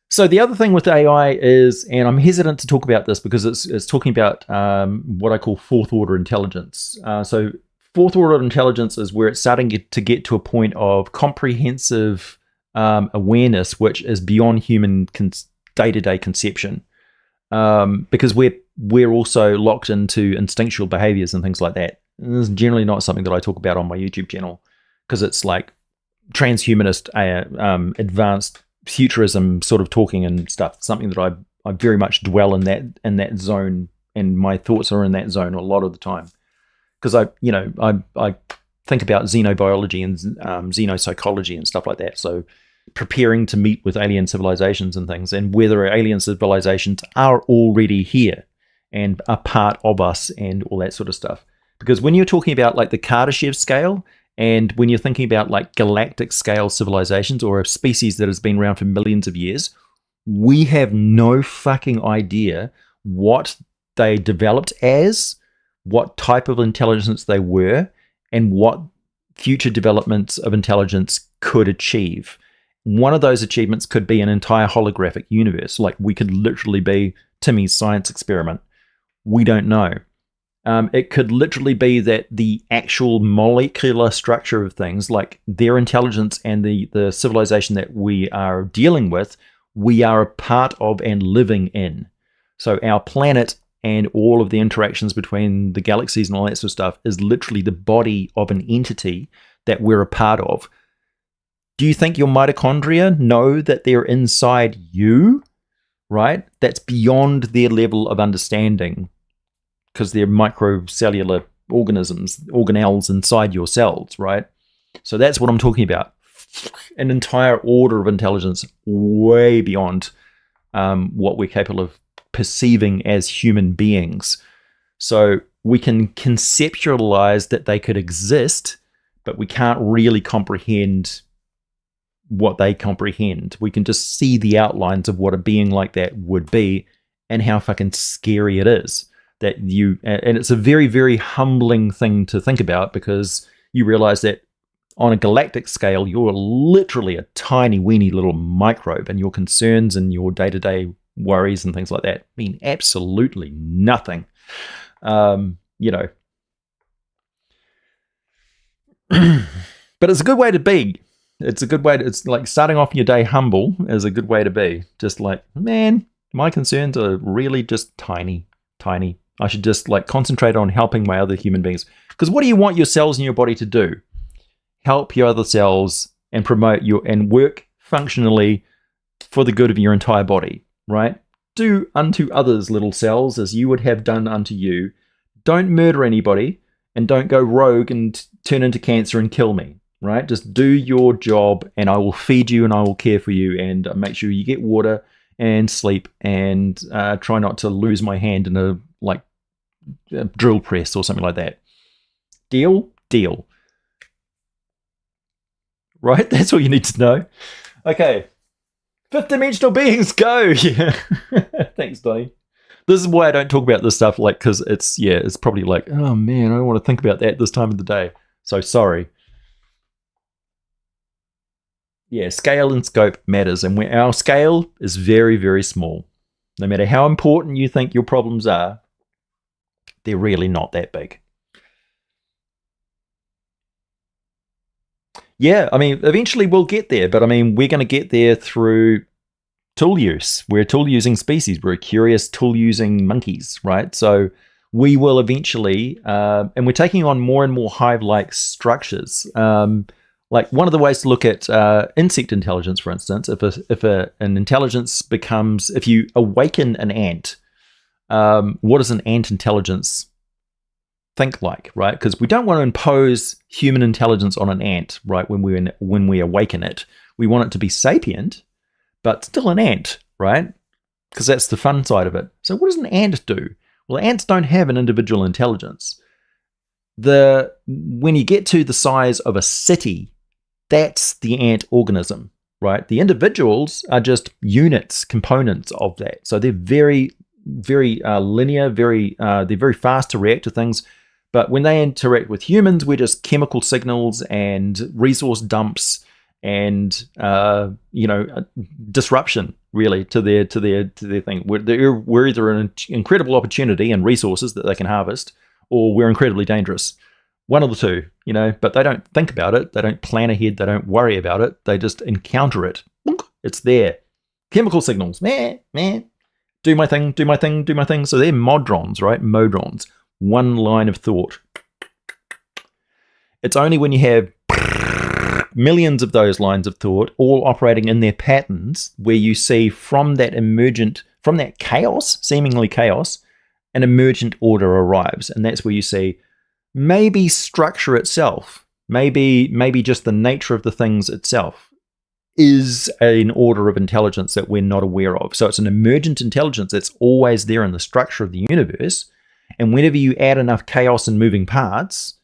So the other thing with AI is, and I'm hesitant to talk about this because it's talking about what I call fourth order intelligence. So fourth order intelligence is where it's starting to get to a point of comprehensive awareness, which is beyond human day-to-day conception. Because we're also locked into instinctual behaviors and things like that. And this is generally not something that I talk about on my YouTube channel, because it's like transhumanist, advanced futurism sort of talking and stuff. Something that I very much dwell in that zone, and my thoughts are in that zone a lot of the time, because I think about xenobiology and xenopsychology and stuff like that. So preparing to meet with alien civilizations and things, and whether alien civilizations are already here and a part of us and all that sort of stuff. Because when you're talking about like the Kardashev scale, and when you're thinking about like galactic scale civilizations or a species that has been around for millions of years, we have no fucking idea what they developed as, what type of intelligence they were, and what future developments of intelligence could achieve. One of those achievements could be an entire holographic universe. Like, we could literally be Timmy's science experiment. We don't know. It could literally be that the actual molecular structure of things, like their intelligence and the civilization that we are dealing with, we are a part of and living in. So our planet and all of the interactions between the galaxies and all that sort of stuff is literally the body of an entity that we're a part of. Do you think your mitochondria know that they're inside you? Right? That's beyond their level of understanding, because they're microcellular organisms, organelles inside your cells, right? So that's what I'm talking about. An entire order of intelligence way beyond what we're capable of perceiving as human beings. So we can conceptualize that they could exist, but we can't really comprehend what they comprehend. We can just see the outlines of what a being like that would be, and how fucking scary it is. And it's a very, very humbling thing to think about, because you realize that on a galactic scale, you're literally a tiny, weeny little microbe, and your concerns and your day-to-day worries and things like that mean absolutely nothing. But it's a good way to be. It's like starting off your day humble is a good way to be. Just like, man, my concerns are really just tiny. I should just like concentrate on helping my other human beings. Because what do you want your cells in your body to do? Help your other cells and promote and work functionally for the good of your entire body, right? Do unto others, little cells, as you would have done unto you. Don't murder anybody, and don't go rogue and turn into cancer and kill me, right? Just do your job, and I will feed you and I will care for you, and make sure you get water and sleep, and try not to lose my hand in a drill press or something like that. Deal? Right? That's all you need to know. Okay. Fifth dimensional beings, go! Yeah. Thanks, Donnie. This is why I don't talk about this stuff, because it's probably like, oh man, I don't want to think about that this time of the day. So sorry. Yeah, scale and scope matters, and our scale is very, very small. No matter how important you think your problems are, they're really not that big. Yeah, I mean, eventually we'll get there, but I mean, we're going to get there through tool use. We're a tool-using species. We're curious tool-using monkeys, right? So we will eventually, and we're taking on more and more hive-like structures. Like one of the ways to look at insect intelligence, for instance, an intelligence becomes, if you awaken an ant, what does an ant intelligence think like, right? Because we don't want to impose human intelligence on an ant, right? When we awaken it, we want it to be sapient, but still an ant, right? Because that's the fun side of it. So what does an ant do? Well, ants don't have an individual intelligence. When you get to the size of a city, that's the ant organism, right? The individuals are just units, components of that. So they're very, very linear, they're very fast to react to things. But when they interact with humans, we're just chemical signals and resource dumps and disruption, really, to their thing. We're either an incredible opportunity and resources that they can harvest, or we're incredibly dangerous. One of the two, but they don't think about it. They don't plan ahead. They don't worry about it. They just encounter it. It's there. Chemical signals. Meh. Do my thing. So they're modrons, right? Modrons. One line of thought. It's only when you have millions of those lines of thought all operating in their patterns where you see from that chaos, seemingly chaos, an emergent order arrives. And that's where you see maybe structure itself, maybe just the nature of the things itself is an order of intelligence that we're not aware of. So it's an emergent intelligence that's always there in the structure of the universe. And whenever you add enough chaos and moving parts,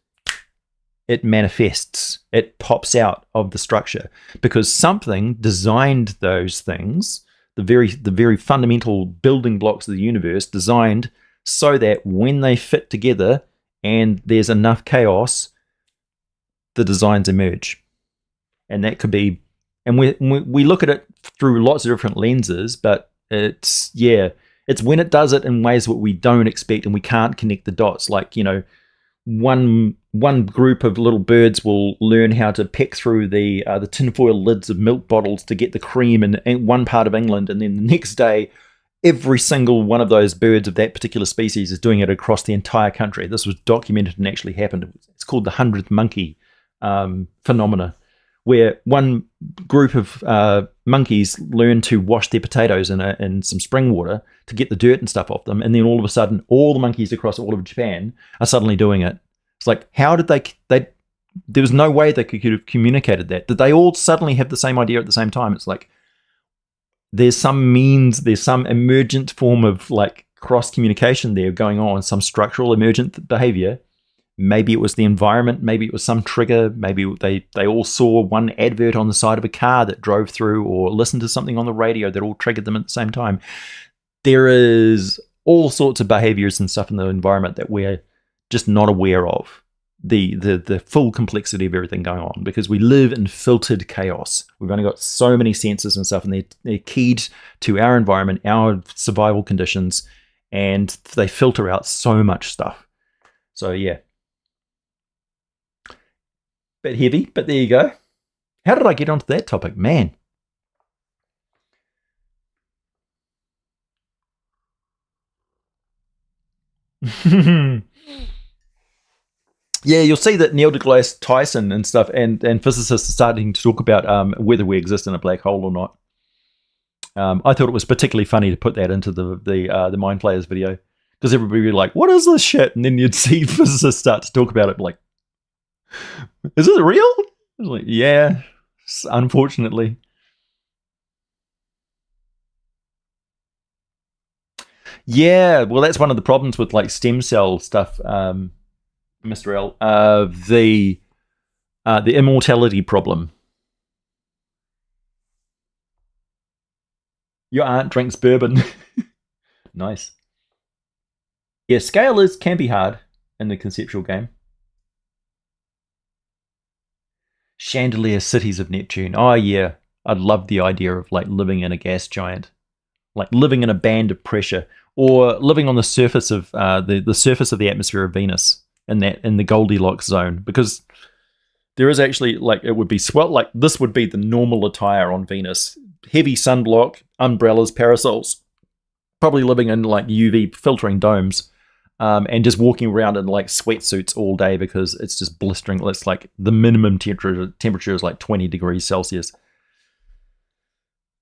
it manifests, it pops out of the structure, because something designed those things, the very fundamental building blocks of the universe, designed so that when they fit together and there's enough chaos, the designs emerge. And that could be, and we look at it through lots of different lenses, but it's when it does it in ways that we don't expect and we can't connect the dots. Like, one group of little birds will learn how to peck through the tinfoil lids of milk bottles to get the cream in one part of England, and then the next day, every single one of those birds of that particular species is doing it across the entire country. This was documented and actually happened. It's called the 100th monkey phenomena, where one group of monkeys learn to wash their potatoes in some spring water to get the dirt and stuff off them, and then all of a sudden, all the monkeys across all of Japan are suddenly doing it. It's like, how did they there was no way they could have communicated that. Did they all suddenly have the same idea at the same time? It's like, there's some emergent form of like cross communication there going on, some structural emergent behavior. Maybe it was the environment, maybe it was some trigger, maybe they all saw one advert on the side of a car that drove through, or listened to something on the radio that all triggered them at the same time. There is all sorts of behaviors and stuff in the environment that we're just not aware of. The full complexity of everything going on, because we live in filtered chaos. We've only got so many senses and stuff, and they're keyed to our environment, our survival conditions, and they filter out so much stuff. So yeah, bit heavy, but there you go. How did I get onto that topic, man? Yeah, you'll see that Neil deGrasse Tyson and stuff, and physicists are starting to talk about whether we exist in a black hole or not. I thought it was particularly funny to put that into the Mind Players video, because everybody would be like, "What is this shit?" And then you'd see physicists start to talk about it, like, "Is it real?" I was like, "Yeah, unfortunately." Yeah, well, that's one of the problems with like stem cell stuff. Mr. L, the immortality problem. Your aunt drinks bourbon. Nice. Yeah, scale can be hard in the conceptual game. Chandelier cities of Neptune. Oh yeah, I'd love the idea of like living in a gas giant, like living in a band of pressure, or living on the surface of the surface of the atmosphere of Venus. In the Goldilocks zone, because there is actually, like, it would be like this would be the normal attire on Venus: heavy sunblock, umbrellas, parasols, probably living in like UV filtering domes, and just walking around in like sweatsuits all day because it's just blistering. It's like the minimum temperature is like 20 degrees Celsius.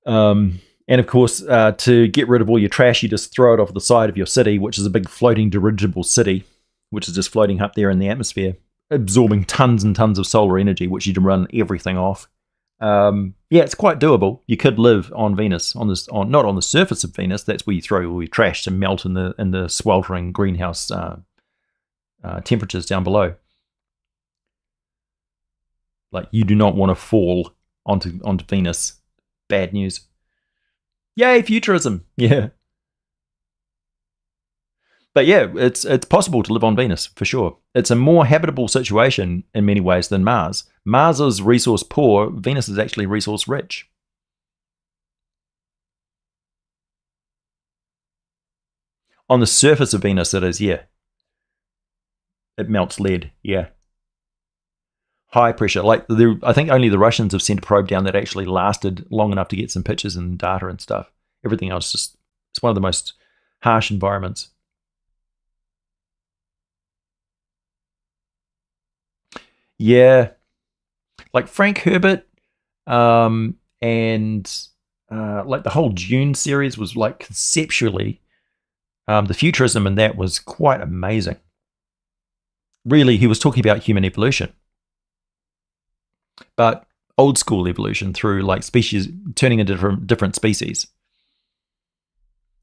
And of course, to get rid of all your trash, you just throw it off the side of your city, which is a big floating dirigible city, which is just floating up there in the atmosphere, absorbing tons and tons of solar energy, which you can run everything off. Yeah, it's quite doable. You could live on Venus, not on the surface of Venus. That's where you throw all your trash to melt in the sweltering greenhouse temperatures down below. Like, you do not want to fall onto Venus. Bad news. Yay, futurism! Yeah. But yeah, it's possible to live on Venus, for sure. It's a more habitable situation in many ways than Mars. Mars is resource poor. Venus is actually resource rich. On the surface of Venus, it is, yeah. It melts lead, yeah. High pressure. Like, I think only the Russians have sent a probe down that actually lasted long enough to get some pictures and data and stuff. Everything else it's one of the most harsh environments. Yeah, like Frank Herbert, and like the whole Dune series was like conceptually, the futurism in that was quite amazing. Really, he was talking about human evolution, but old school evolution through like species turning into different species.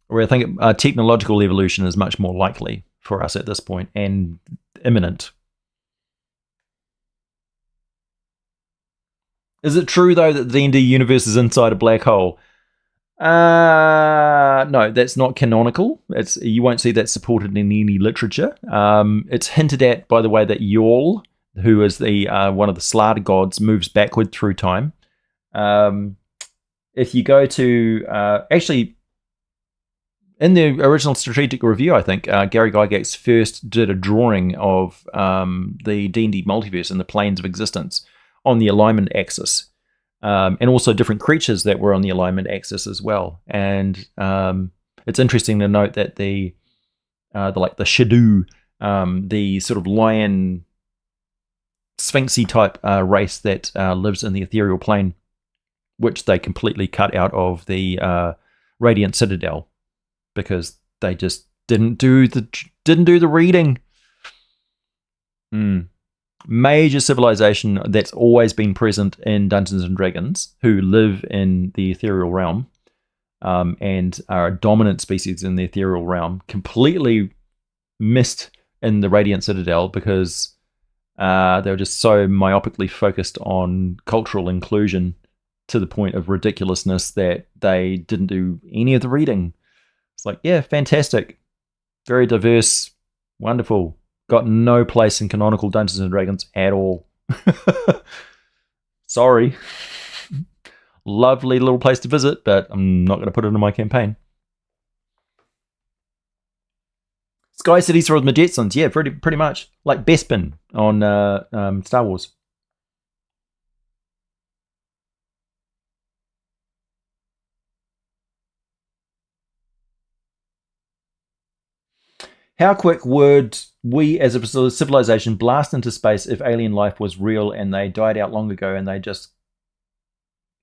Where I think technological evolution is much more likely for us at this point and imminent. Is it true, though, that the D&D universe is inside a black hole? No, that's not canonical. You won't see that supported in any literature. It's hinted at by the way that Yall, who is the one of the Slaughter gods, moves backward through time. If you go to... actually, in the original Strategic Review, I think, Gary Gygax first did a drawing of the D&D multiverse and the planes of existence on the alignment axis, and also different creatures that were on the alignment axis as well. And it's interesting to note that the Shadoo, the sort of lion sphinxy type race that lives in the ethereal plane, which they completely cut out of the Radiant Citadel because they just didn't do the reading. Major civilization that's always been present in Dungeons and Dragons, who live in the ethereal realm, and are a dominant species in the ethereal realm, completely missed in the Radiant Citadel because they were just so myopically focused on cultural inclusion to the point of ridiculousness that they didn't do any of the reading. It's like, yeah, fantastic, very diverse, wonderful. Got no place in canonical Dungeons and Dragons at all. Sorry. Lovely little place to visit, but I'm not going to put it in my campaign. Sky Cities for the Jetsons, yeah, pretty much. Like Bespin on Star Wars. How quick would we as a civilization blast into space if alien life was real and they died out long ago and they just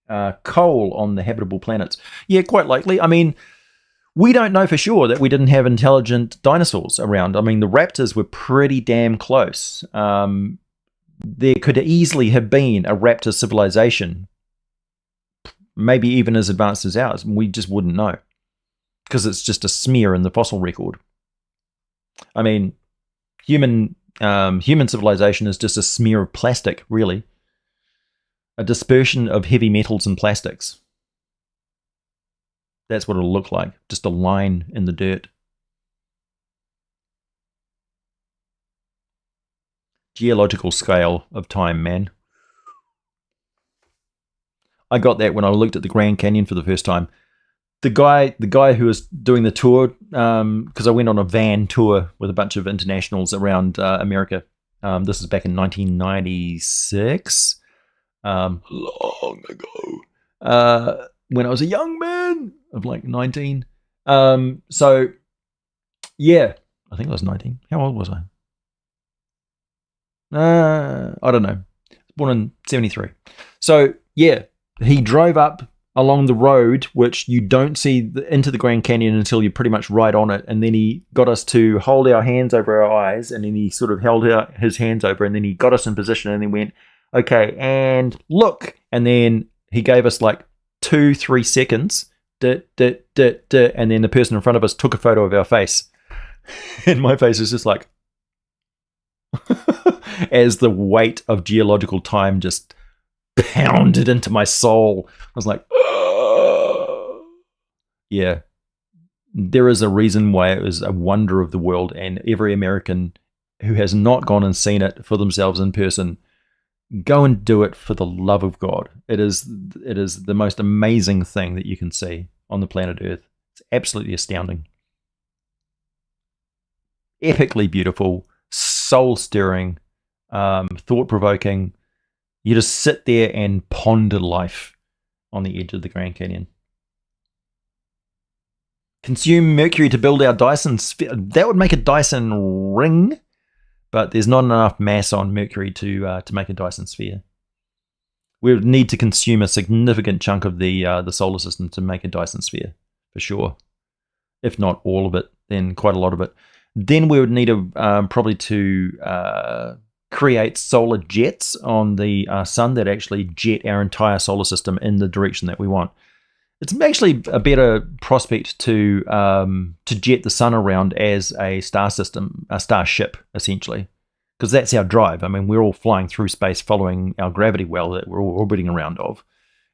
coal on the habitable planets? Yeah, quite likely. I mean, we don't know for sure that we didn't have intelligent dinosaurs around. I mean, the raptors were pretty damn close. There could easily have been a raptor civilization, maybe even as advanced as ours. We just wouldn't know because it's just a smear in the fossil record. I mean, human civilization is just a smear of plastic, really. A dispersion of heavy metals and plastics. That's what it'll look like. Just a line in the dirt. Geological scale of time, man. I got that when I looked at the Grand Canyon for the first time. The guy who was doing the tour, because I went on a van tour with a bunch of internationals around America. This is back in 1996, long ago, when I was a young man of like 19. So, yeah, I think I was 19. How old was I? I don't know. Born in 73. So, yeah, he drove up along the road, which you don't see into the Grand Canyon until you're pretty much right on it. And then he got us to hold our hands over our eyes. And then he sort of held out his hands over. And then he got us in position and then went, okay, and look. And then he gave us like 2-3 seconds. And then the person in front of us took a photo of our face. And my face is just like, as the weight of geological time just pounded into my soul. I was like, oh. Yeah. There is a reason why it was a wonder of the world, and every American who has not gone and seen it for themselves in person, go and do it for the love of God. It is the most amazing thing that you can see on the planet Earth. It's absolutely astounding. Epically beautiful, soul-stirring, thought-provoking. You just sit there and ponder life on the edge of the Grand Canyon. Consume mercury to build our Dyson sphere. That would make a Dyson ring, but there's not enough mass on Mercury to make a Dyson sphere. We would need to consume a significant chunk of the solar system to make a Dyson sphere, for sure. If not all of it, then quite a lot of it. Then we would need probably to create solar jets on the sun that actually jet our entire solar system in the direction that we want. It's actually a better prospect to jet the sun around as a star system, a starship, essentially, because that's our drive. I mean, we're all flying through space following our gravity well that we're all orbiting around of.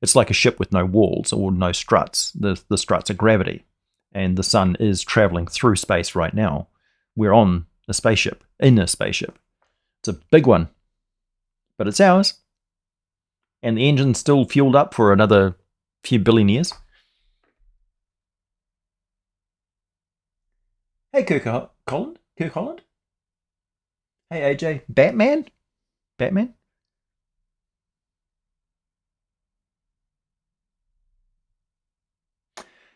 It's like a ship with no walls or no struts. The struts are gravity, and the sun is traveling through space right now. We're on a spaceship, in a spaceship. It's a big one, but it's ours. And the engine's still fueled up for another few billion years. Hey, Kirk Holland? Hey, AJ. Batman?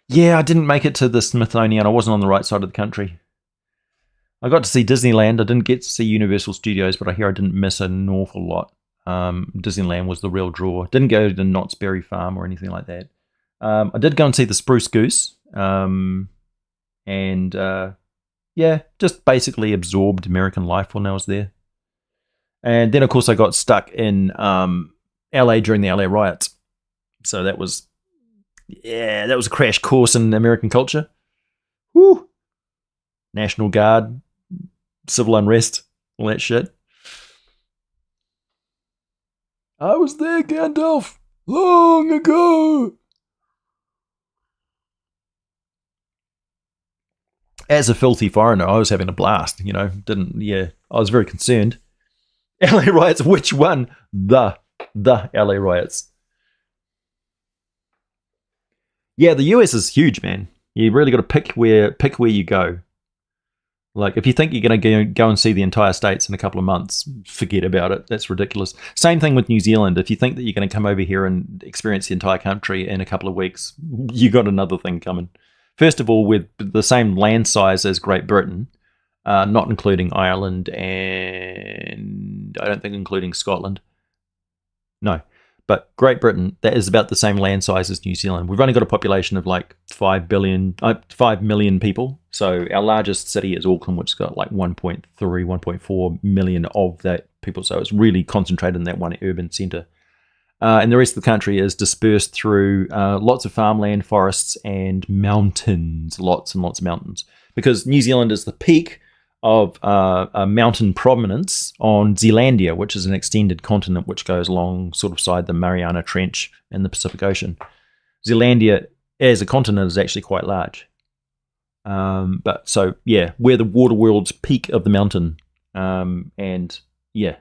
Yeah, I didn't make it to the Smithsonian. I wasn't on the right side of the country. I got to see Disneyland. I didn't get to see Universal Studios, but I hear I didn't miss an awful lot. Disneyland was the real draw. Didn't go to Knott's Berry Farm or anything like that. I did go and see the Spruce Goose. Yeah, just basically absorbed American life when I was there. And then, of course, I got stuck in LA during the LA riots. So that was a crash course in American culture. Woo! National Guard, civil unrest, all that shit. I was there, Gandalf, long ago. As a filthy foreigner, I was having a blast, I was very concerned. LA riots, which one? The LA riots. Yeah, the US is huge, man. You really got to pick where you go. Like, if you think you're going to go and see the entire States in a couple of months, forget about it. That's ridiculous. Same thing with New Zealand. If you think that you're going to come over here and experience the entire country in a couple of weeks, you got another thing coming. First of all, with the same land size as Great Britain, not including Ireland and I don't think including Scotland. No. But Great Britain, that is about the same land size as New Zealand. We've only got a population of like 5 million people. So our largest city is Auckland, which has got like 1.3, 1.4 million of that people. So it's really concentrated in that one urban centre. And the rest of the country is dispersed through lots of farmland, forests, and mountains. Lots and lots of mountains. Because New Zealand is the peak of a mountain prominence on Zealandia, which is an extended continent which goes along sort of side the Mariana Trench in the Pacific Ocean. Zealandia as a continent is actually quite large. But so, yeah, we're the water world's peak of the mountain. And yeah,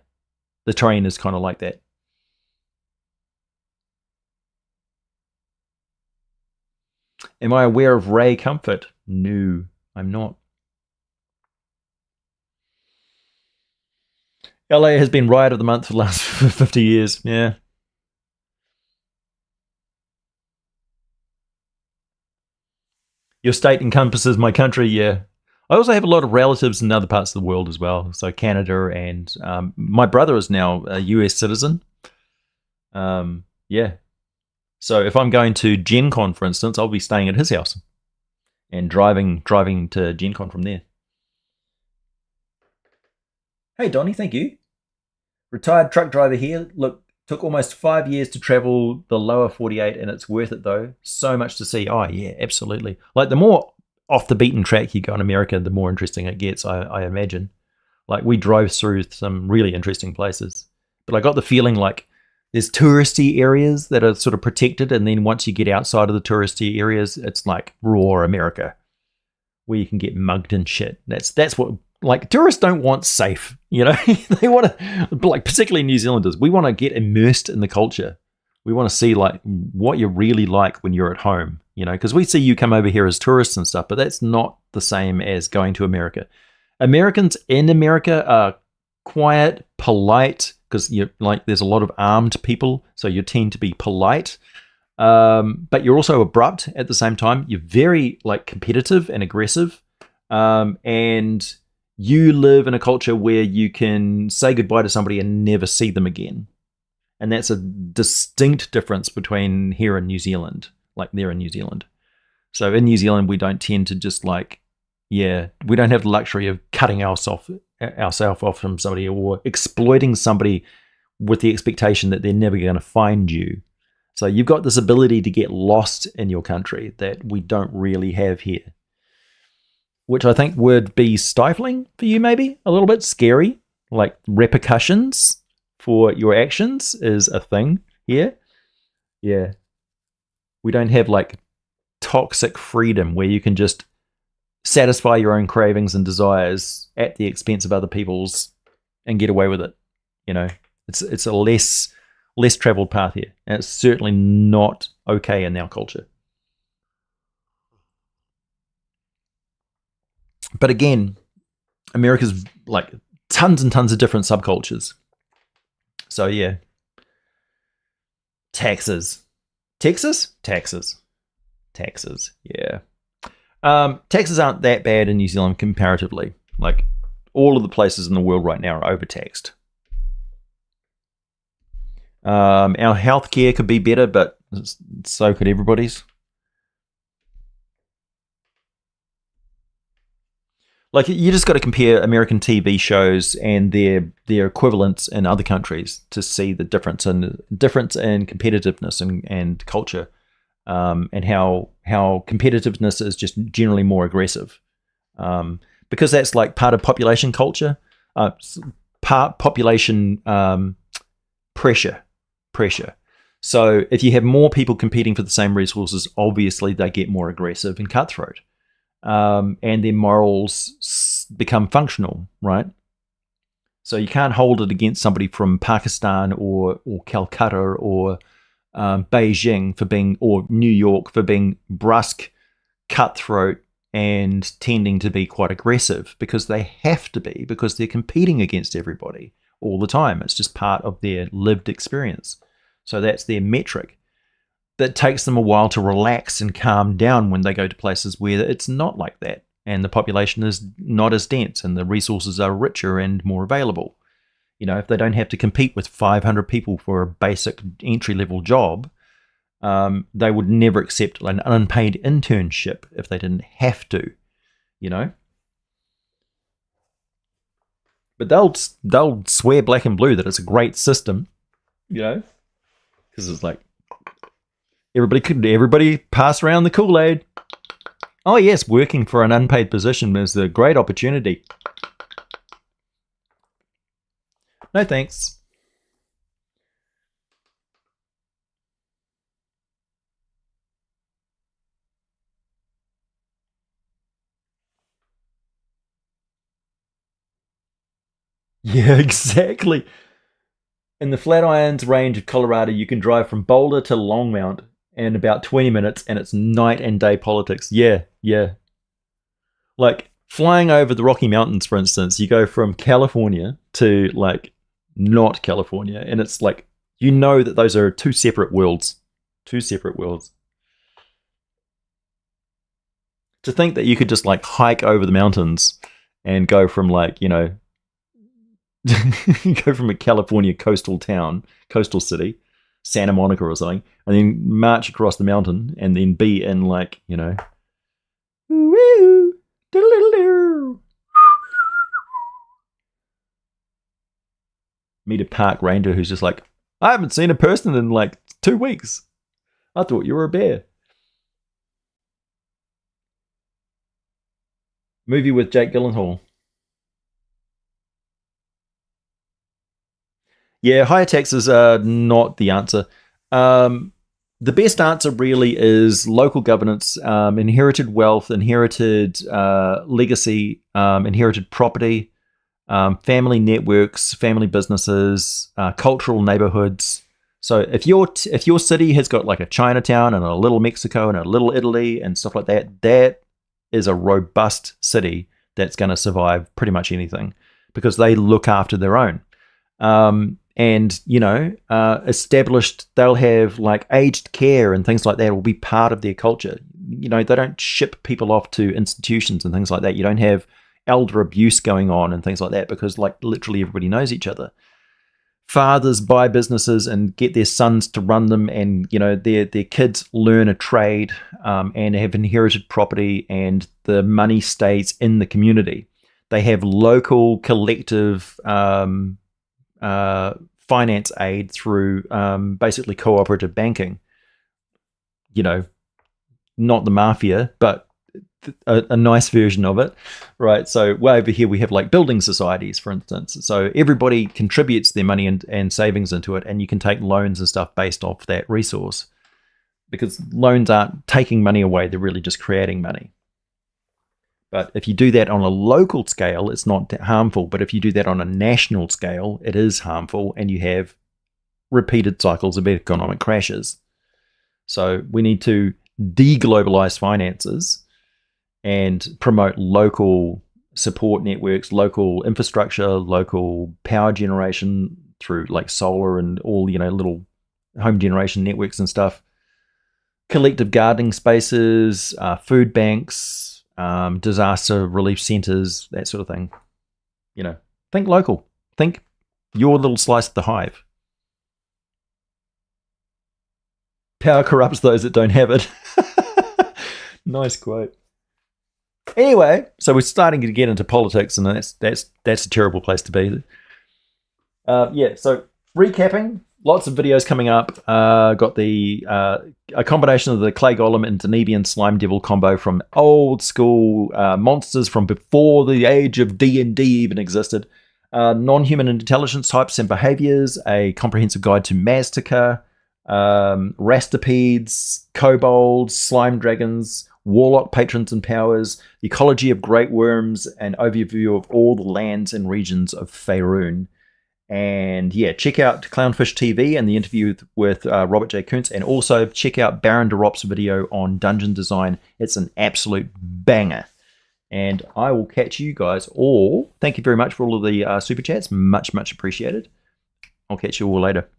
the terrain is kind of like that. Am I aware of Ray Comfort? No, I'm not. LA has been riot of the month for the last 50 years. Yeah. Your state encompasses my country. Yeah. I also have a lot of relatives in other parts of the world as well. So Canada, and my brother is now a US citizen. Yeah. So if I'm going to Gen Con, for instance, I'll be staying at his house and driving to Gen Con from there. Hey, Donnie, thank you. Retired truck driver here. Look, took almost 5 years to travel the lower 48, and it's worth it, though. So much to see. Oh, yeah, absolutely. Like, the more off the beaten track you go in America, the more interesting it gets, I imagine. Like, we drove through some really interesting places. But I got the feeling like there's touristy areas that are sort of protected, and then once you get outside of the touristy areas, it's like raw America, where you can get mugged and shit. That's what, like, tourists don't want safe, you know. They want to, like, particularly New Zealanders, we want to get immersed in the culture. We want to see like what you're really like when you're at home, you know, because we see you come over here as tourists and stuff, but that's not the same as going to America. Americans in America are quiet, polite, because you like there's a lot of armed people, so you tend to be polite. But you're also abrupt at the same time. You're very like competitive and aggressive, and you live in a culture where you can say goodbye to somebody and never see them again. And that's a distinct difference between here and New Zealand, like there in New Zealand. So in New Zealand, we don't tend to just like, yeah, we don't have the luxury of cutting ourselves off from somebody or exploiting somebody with the expectation that they're never going to find you. So you've got this ability to get lost in your country that we don't really have here, which I think would be stifling for you, maybe a little bit scary, like repercussions for your actions is a thing here. Yeah. We don't have like toxic freedom where you can just satisfy your own cravings and desires at the expense of other people's and get away with it. You know, it's a less traveled path here, and it's certainly not okay in our culture. But again, America's like tons and tons of different subcultures. So yeah. Taxes. Texas? Taxes. Yeah. Taxes aren't that bad in New Zealand comparatively. Like, all of the places in the world right now are overtaxed. Our healthcare could be better, but so could everybody's. Like, you just got to compare American TV shows and their equivalents in other countries to see the difference in competitiveness and culture, and how competitiveness is just generally more aggressive, because that's like part of population culture, population pressure. So if you have more people competing for the same resources, obviously they get more aggressive and cutthroat. And their morals become functional, right? So you can't hold it against somebody from Pakistan or Calcutta or Beijing for being, or New York for being brusque, cutthroat, and tending to be quite aggressive, because they have to be, because they're competing against everybody all the time. It's just part of their lived experience. So that's their metric. That takes them a while to relax and calm down when they go to places where it's not like that, and the population is not as dense and the resources are richer and more available. You know, if they don't have to compete with 500 people for a basic entry-level job, they would never accept an unpaid internship if they didn't have to, you know. But they'll swear black and blue that it's a great system, you know, because it's like, everybody pass around the Kool-Aid. Oh yes, working for an unpaid position is a great opportunity. No thanks. Yeah, exactly. In the Flatirons range of Colorado, you can drive from Boulder to Longmount in about 20 minutes, and it's night and day politics. Yeah. Like, flying over the Rocky Mountains, for instance, you go from California to, like, not California, and it's like, you know that those are two separate worlds. To think that you could just like hike over the mountains and go from like, go from a California coastal city, Santa Monica or something, and then march across the mountain and then be in like, meet a park ranger who's just like, I haven't seen a person in like 2 weeks. I thought you were a bear. Movie with Jake Gyllenhaal. Yeah, higher taxes are not the answer. Um, the best answer really is local governance, inherited wealth, inherited legacy, inherited property, family networks, family businesses, cultural neighborhoods. So if your city has got like a Chinatown and a little Mexico and a little Italy and stuff like that, that is a robust city that's going to survive pretty much anything because they look after their own. And established, they'll have like aged care and things like that will be part of their culture. They don't ship people off to institutions and things like that. You don't have elder abuse going on and things like that because like literally everybody knows each other. Fathers buy businesses and get their sons to run them, and their kids learn a trade and have inherited property, and the money stays in the community. They have local collective finance aid through basically cooperative banking. Not the mafia, but a nice version of it, right? So way over here we have like building societies, for instance. So everybody contributes their money and savings into it, and you can take loans and stuff based off that resource, because loans aren't taking money away, they're really just creating money. But if you do that on a local scale, it's not harmful. But if you do that on a national scale, it is harmful, and you have repeated cycles of economic crashes. So we need to deglobalize finances and promote local support networks, local infrastructure, local power generation through like solar and all, little home generation networks and stuff, collective gardening spaces, food banks, disaster relief centers, that sort of thing. Think local. Think your little slice of the hive. Power corrupts those that don't have it. Nice quote. Anyway, so we're starting to get into politics, and that's a terrible place to be. So recapping, lots of videos coming up. Got a combination of the Clay Golem and D&Dbeyond Slime Devil combo from old school monsters from before the age of D&D even existed. Non-human intelligence types and behaviors, a comprehensive guide to Maztica, rastipedes, kobolds, slime dragons, warlock patrons and powers, the ecology of great worms, an overview of all the lands and regions of Faerun. And yeah, check out Clownfish TV and the interview with Robert J. Kuntz, and also check out Baron DeRop's video on dungeon design. It's an absolute banger. And I will catch you guys all. Thank you very much for all of the super chats. Much, much appreciated. I'll catch you all later.